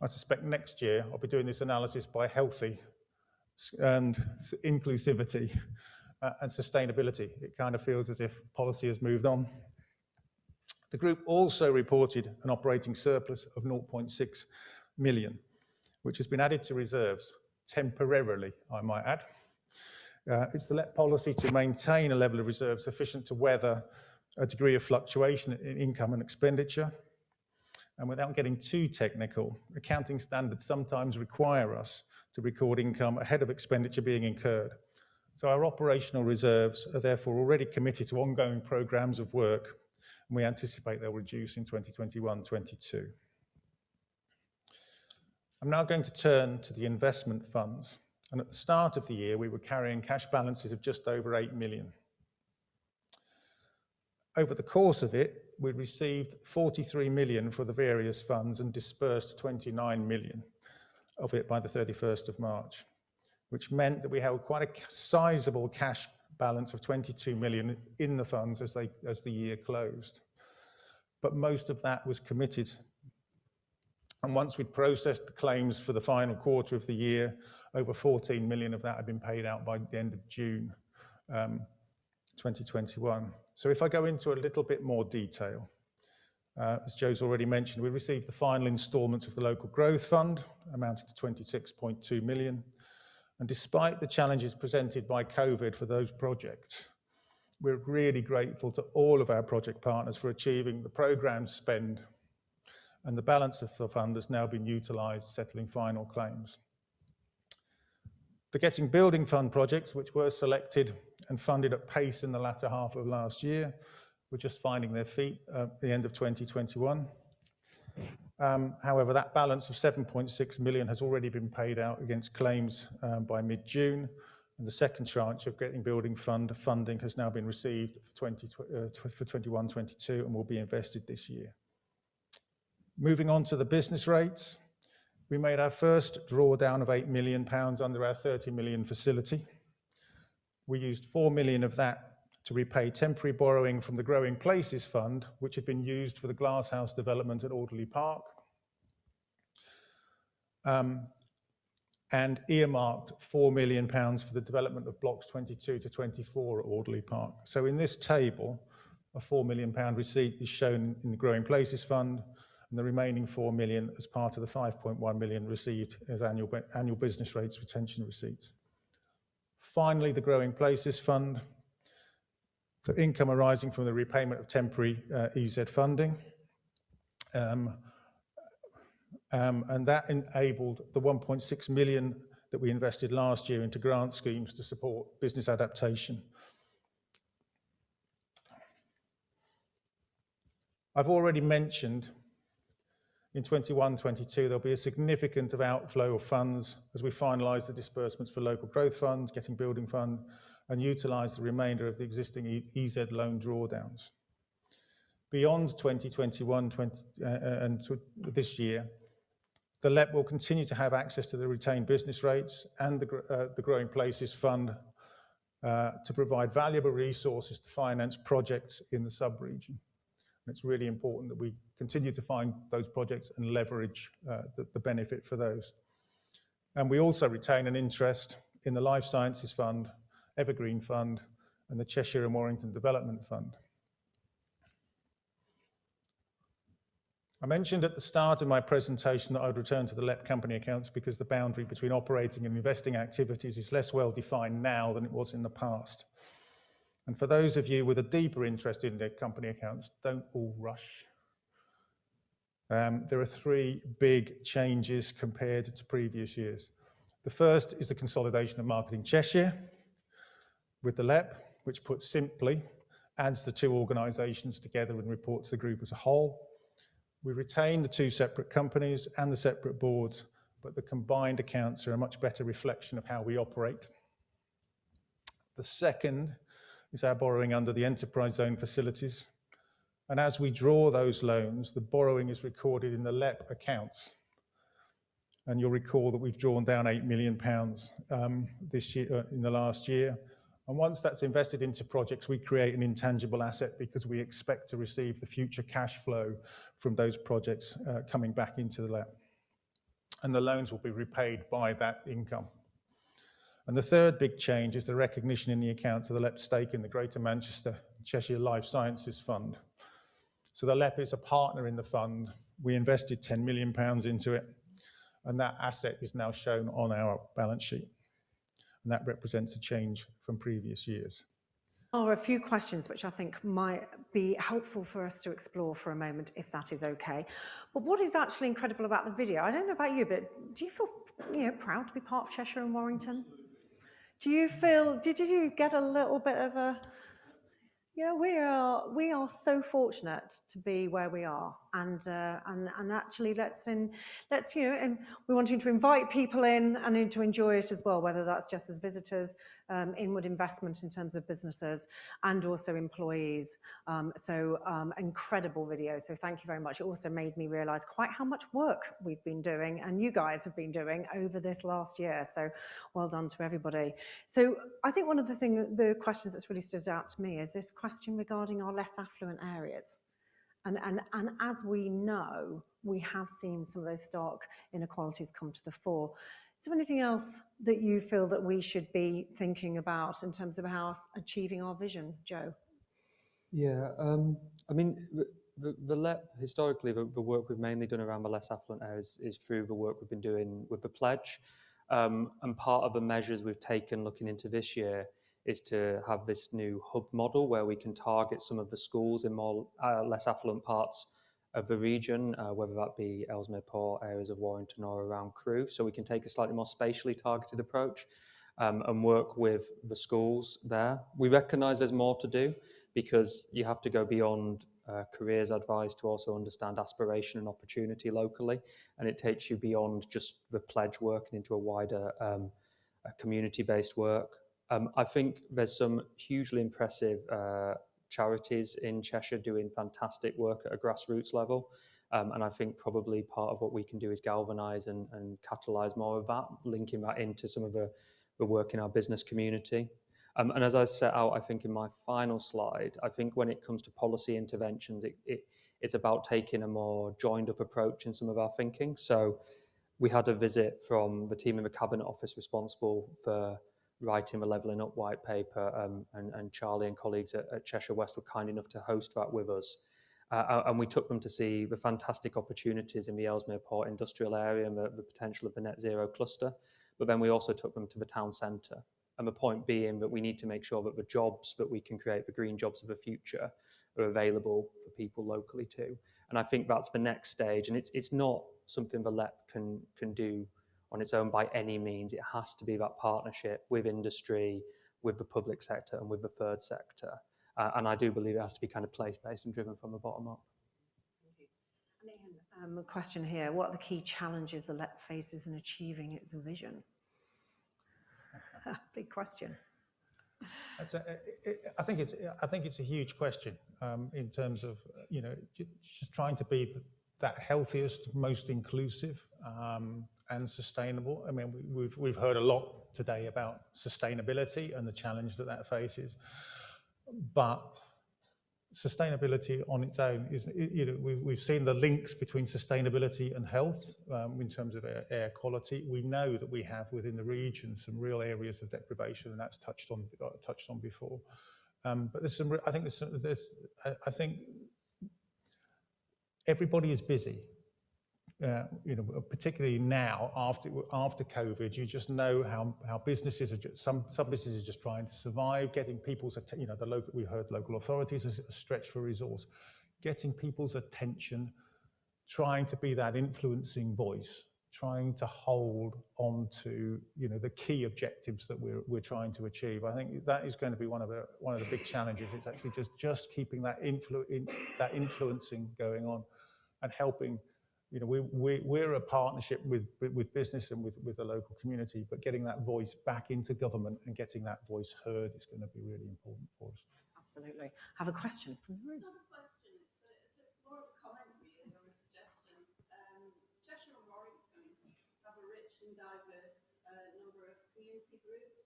I suspect next year I'll be doing this analysis by healthy and inclusivity and sustainability. It kind of feels as if policy has moved on. The group also reported an operating surplus of 0.6 million, which has been added to reserves temporarily, I might add. It's the LEP policy to maintain a level of reserve sufficient to weather a degree of fluctuation in income and expenditure. And without getting too technical, accounting standards sometimes require us to record income ahead of expenditure being incurred. So our operational reserves are therefore already committed to ongoing programs of work, and we anticipate they'll reduce in 2021-22. I'm now going to turn to the investment funds. And at the start of the year, we were carrying cash balances of just over 8 million. Over the course of it, we received 43 million for the various funds and dispersed 29 million of it by the 31st of March, which meant that we held quite a sizable cash balance of 22 million in the funds as the year closed. But most of that was committed. And once we'd processed the claims for the final quarter of the year, over 14 million of that had been paid out by the end of June 2021. So if I go into a little bit more detail, as Joe's already mentioned, we received the final instalments of the Local Growth Fund, amounting to 26.2 million. And despite the challenges presented by COVID for those projects, we're really grateful to all of our project partners for achieving the programme spend, and the balance of the fund has now been utilised, settling final claims. The Getting Building Fund projects, which were selected and funded at pace in the latter half of last year, were just finding their feet at the end of 2021. However, that balance of 7.6 million has already been paid out against claims by mid-June, and the second tranche of Getting Building Fund funding has now been received for 21-22 and will be invested this year. Moving on to the business rates, we made our first drawdown of £8 million under our 30 million facility. We used 4 million of that to repay temporary borrowing from the Growing Places Fund, which had been used for the glasshouse development at Alderley Park, and earmarked £4 million for the development of blocks 22 to 24 at Alderley Park. So in this table, a £4 million receipt is shown in the Growing Places Fund, and the remaining 4 million as part of the 5.1 million received as annual business rates retention receipts. Finally, the Growing Places Fund, for income arising from the repayment of temporary EZ funding, and that enabled the 1.6 million that we invested last year into grant schemes to support business adaptation. I've already mentioned in 21-22 there'll be a significant outflow of funds as we finalise the disbursements for Local Growth Fund, Getting Building Fund, and utilise the remainder of the existing EZ loan drawdowns. Beyond 2021 and this year, the LEP will continue to have access to the retained business rates and the Growing Places Fund to provide valuable resources to finance projects in the sub-region. It's really important that we continue to find those projects and leverage the benefit for those. And we also retain an interest in the Life Sciences Fund, Evergreen Fund, and the Cheshire and Warrington Development Fund. I mentioned at the start of my presentation that I would return to the LEP company accounts because the boundary between operating and investing activities is less well defined now than it was in the past. And for those of you with a deeper interest in the company accounts, don't all rush. There are three big changes compared to previous years. The first is the consolidation of Marketing Cheshire with the LEP, which put simply adds the two organisations together and reports the group as a whole. We retain the two separate companies and the separate boards, but the combined accounts are a much better reflection of how we operate. The second is our borrowing under the enterprise zone facilities. And as we draw those loans, the borrowing is recorded in the LEP accounts. And you'll recall that we've drawn down £8 million this year, in the last year. And once that's invested into projects, we create an intangible asset because we expect to receive the future cash flow from those projects coming back into the LEP. And the loans will be repaid by that income. And the third big change is the recognition in the accounts of the LEP stake in the Greater Manchester Cheshire Life Sciences Fund. So the LEP is a partner in the fund. We invested £10 million into it, and that asset is now shown on our balance sheet. And that represents a change from previous years. There are a few questions which I think might be helpful for us to explore for a moment, if that is okay. But what is actually incredible about the video, I don't know about you, but do you feel proud to be part of Cheshire and Warrington? Do you feel, did you get a little bit of a, we are so fortunate to be where we are, and actually let's and we're wanting to invite people in and to enjoy it as well, whether that's just as visitors, inward investment in terms of businesses, and also employees. Incredible video. So thank you very much. It also made me realise quite how much work we've been doing, and you guys have been doing over this last year. So well done to everybody. So I think one of the questions that's really stood out to me is this question regarding our less affluent areas. And as we know, we have seen some of those stark inequalities come to the fore. Is there anything else that you feel that we should be thinking about in terms of how achieving our vision, Joe? Yeah, I mean, the LEP, historically, the work we've mainly done around the less affluent areas is through the work we've been doing with the pledge. And part of the measures we've taken looking into this year is to have this new hub model where we can target some of the schools in more less affluent parts of the region, whether that be Ellesmere Port, areas of Warrington or around Crewe. So we can take a slightly more spatially targeted approach and work with the schools there. We recognise there's more to do because you have to go beyond careers advice to also understand aspiration and opportunity locally. And it takes you beyond just the pledge work and into a wider community-based work. I think there's some hugely impressive charities in Cheshire doing fantastic work at a grassroots level. And I think probably part of what we can do is galvanise and catalyse more of that, linking that into some of the work in our business community. And as I set out, I think in my final slide, I think when it comes to policy interventions, it's about taking a more joined up approach in some of our thinking. So we had a visit from the team in the Cabinet Office responsible for writing the Levelling Up white paper, and Charlie and colleagues at Cheshire West were kind enough to host that with us. And we took them to see the fantastic opportunities in the Ellesmere Port industrial area and the potential of the net zero cluster. But then we also took them to the town centre. And the point being that we need to make sure that the jobs that we can create, the green jobs of the future, are available for people locally too. And I think that's the next stage. And it's not something the LEP can do on its own by any means. It has to be that partnership with industry, with the public sector and with the third sector. And I do believe it has to be kind of place-based and driven from the bottom up. Thank you. A question here. What are the key challenges the LEP faces in achieving its vision? Big question. I think it's a huge question in terms of just trying to be that healthiest, most inclusive and sustainable. I mean, we've heard a lot today about sustainability and the challenge that faces, but sustainability on its own is, we've seen the links between sustainability and health in terms of air quality. We know that we have within the region some real areas of deprivation, and that's touched on before. But there's some. I think everybody is busy. Particularly now after COVID, you just know how businesses are. Some businesses are just trying to survive, getting people's we heard local authorities are stretched for resource, getting people's attention, trying to be that influencing voice, trying to hold on to the key objectives that we're trying to achieve. I think that is going to be one of the big challenges. It's actually just keeping that influencing going on and helping. We're a partnership with business and with the local community, but getting that voice back into government and getting that voice heard is going to be really important for us. Absolutely. Have a question from the room. It's not a question, it's more of a comment really, or a suggestion. Cheshire and Warrington have a rich and diverse number of community groups.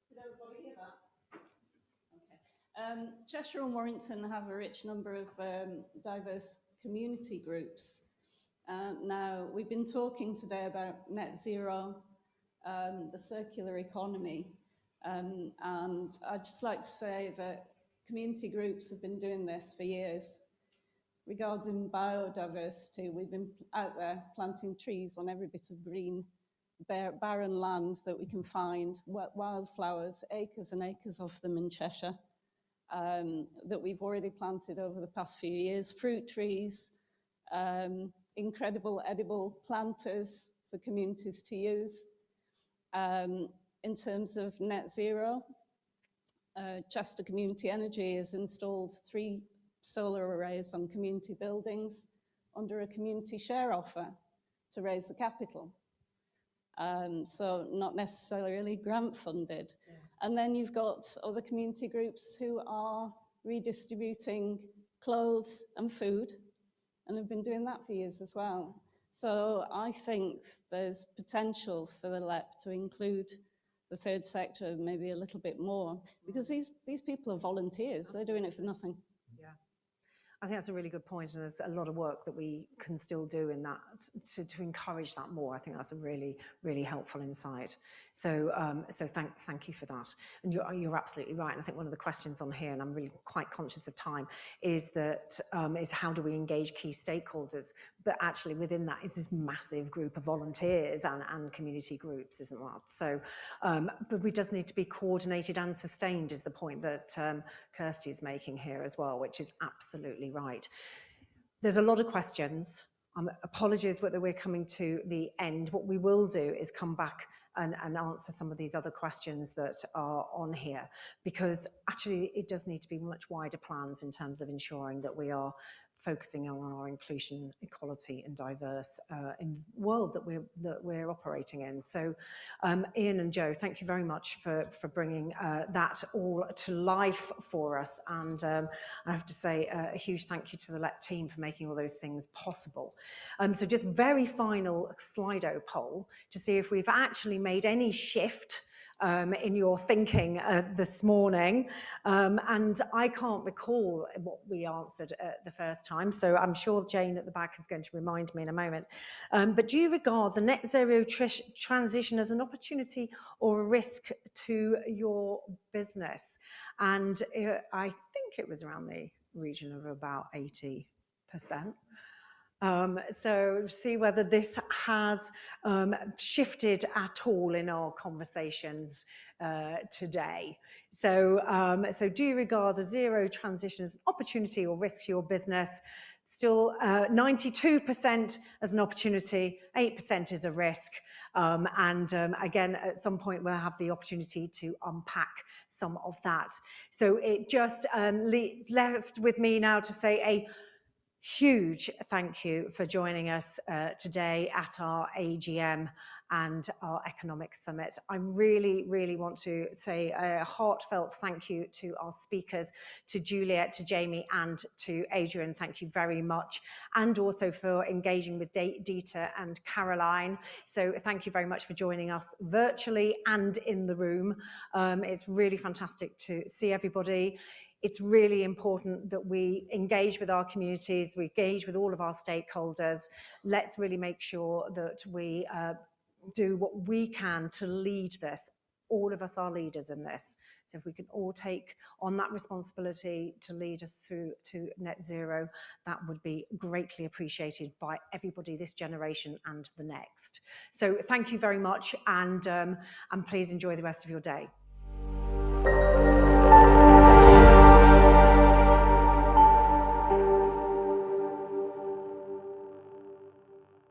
Did everybody hear that? Okay. Cheshire and Warrington have a rich number of diverse community groups. Now, we've been talking today about net zero, the circular economy, and I'd just like to say that community groups have been doing this for years. Regarding biodiversity, we've been out there planting trees on every bit of green, barren land that we can find, wildflowers, acres and acres of them in Cheshire, that we've already planted over the past few years, fruit trees, incredible edible planters for communities to use. In terms of net zero, Chester Community Energy has installed 3 solar arrays on community buildings under a community share offer to raise the capital. So not necessarily grant funded. Yeah. And then you've got other community groups who are redistributing clothes and food and have been doing that for years as well. So I think there's potential for the LEP to include the third sector maybe a little bit more, because these people are volunteers. They're doing it for nothing. Yeah. I think that's a really good point, and there's a lot of work that we can still do in that to encourage that more. I think that's a really, really helpful insight. So, thank you for that. And you're absolutely right. And I think one of the questions on here, and I'm really quite conscious of time, is that is how do we engage key stakeholders? But actually, within that is this massive group of volunteers and community groups, isn't that? So, but we does need to be coordinated and sustained, is the point that Kirsty is making here as well, which is absolutely right. There's a lot of questions. Apologies whether we're coming to the end. What we will do is come back and answer some of these other questions that are on here, because actually it does need to be much wider plans in terms of ensuring that we are focusing on our inclusion, equality and diverse world that we're operating in. So Ian and Joe, thank you very much for bringing that all to life for us. And I have to say a huge thank you to the LEP team for making all those things possible. So just very final Slido poll to see if we've actually made any shift in your thinking this morning. And I can't recall what we answered the first time, so I'm sure Jane at the back is going to remind me in a moment. But do you regard the net zero transition as an opportunity or a risk to your business? And I think it was around the region of about 80%. So see whether this has shifted at all in our conversations today. So, so do you regard the zero transition as an opportunity or risk to your business? Still 92% as an opportunity, 8% is a risk. And again, at some point we'll have the opportunity to unpack some of that. So it just left with me now to say a huge thank you for joining us today at our AGM and our Economic Summit. I really, really want to say a heartfelt thank you to our speakers, to Juliet, to Jamie and to Adrian. Thank you very much. And also for engaging with Dieter and Caroline. So thank you very much for joining us virtually and in the room. It's really fantastic to see everybody. It's really important that we engage with our communities, we engage with all of our stakeholders. Let's really make sure that we do what we can to lead this. All of us are leaders in this. So if we can all take on that responsibility to lead us through to net zero, that would be greatly appreciated by everybody this generation and the next. So thank you very much, and please enjoy the rest of your day.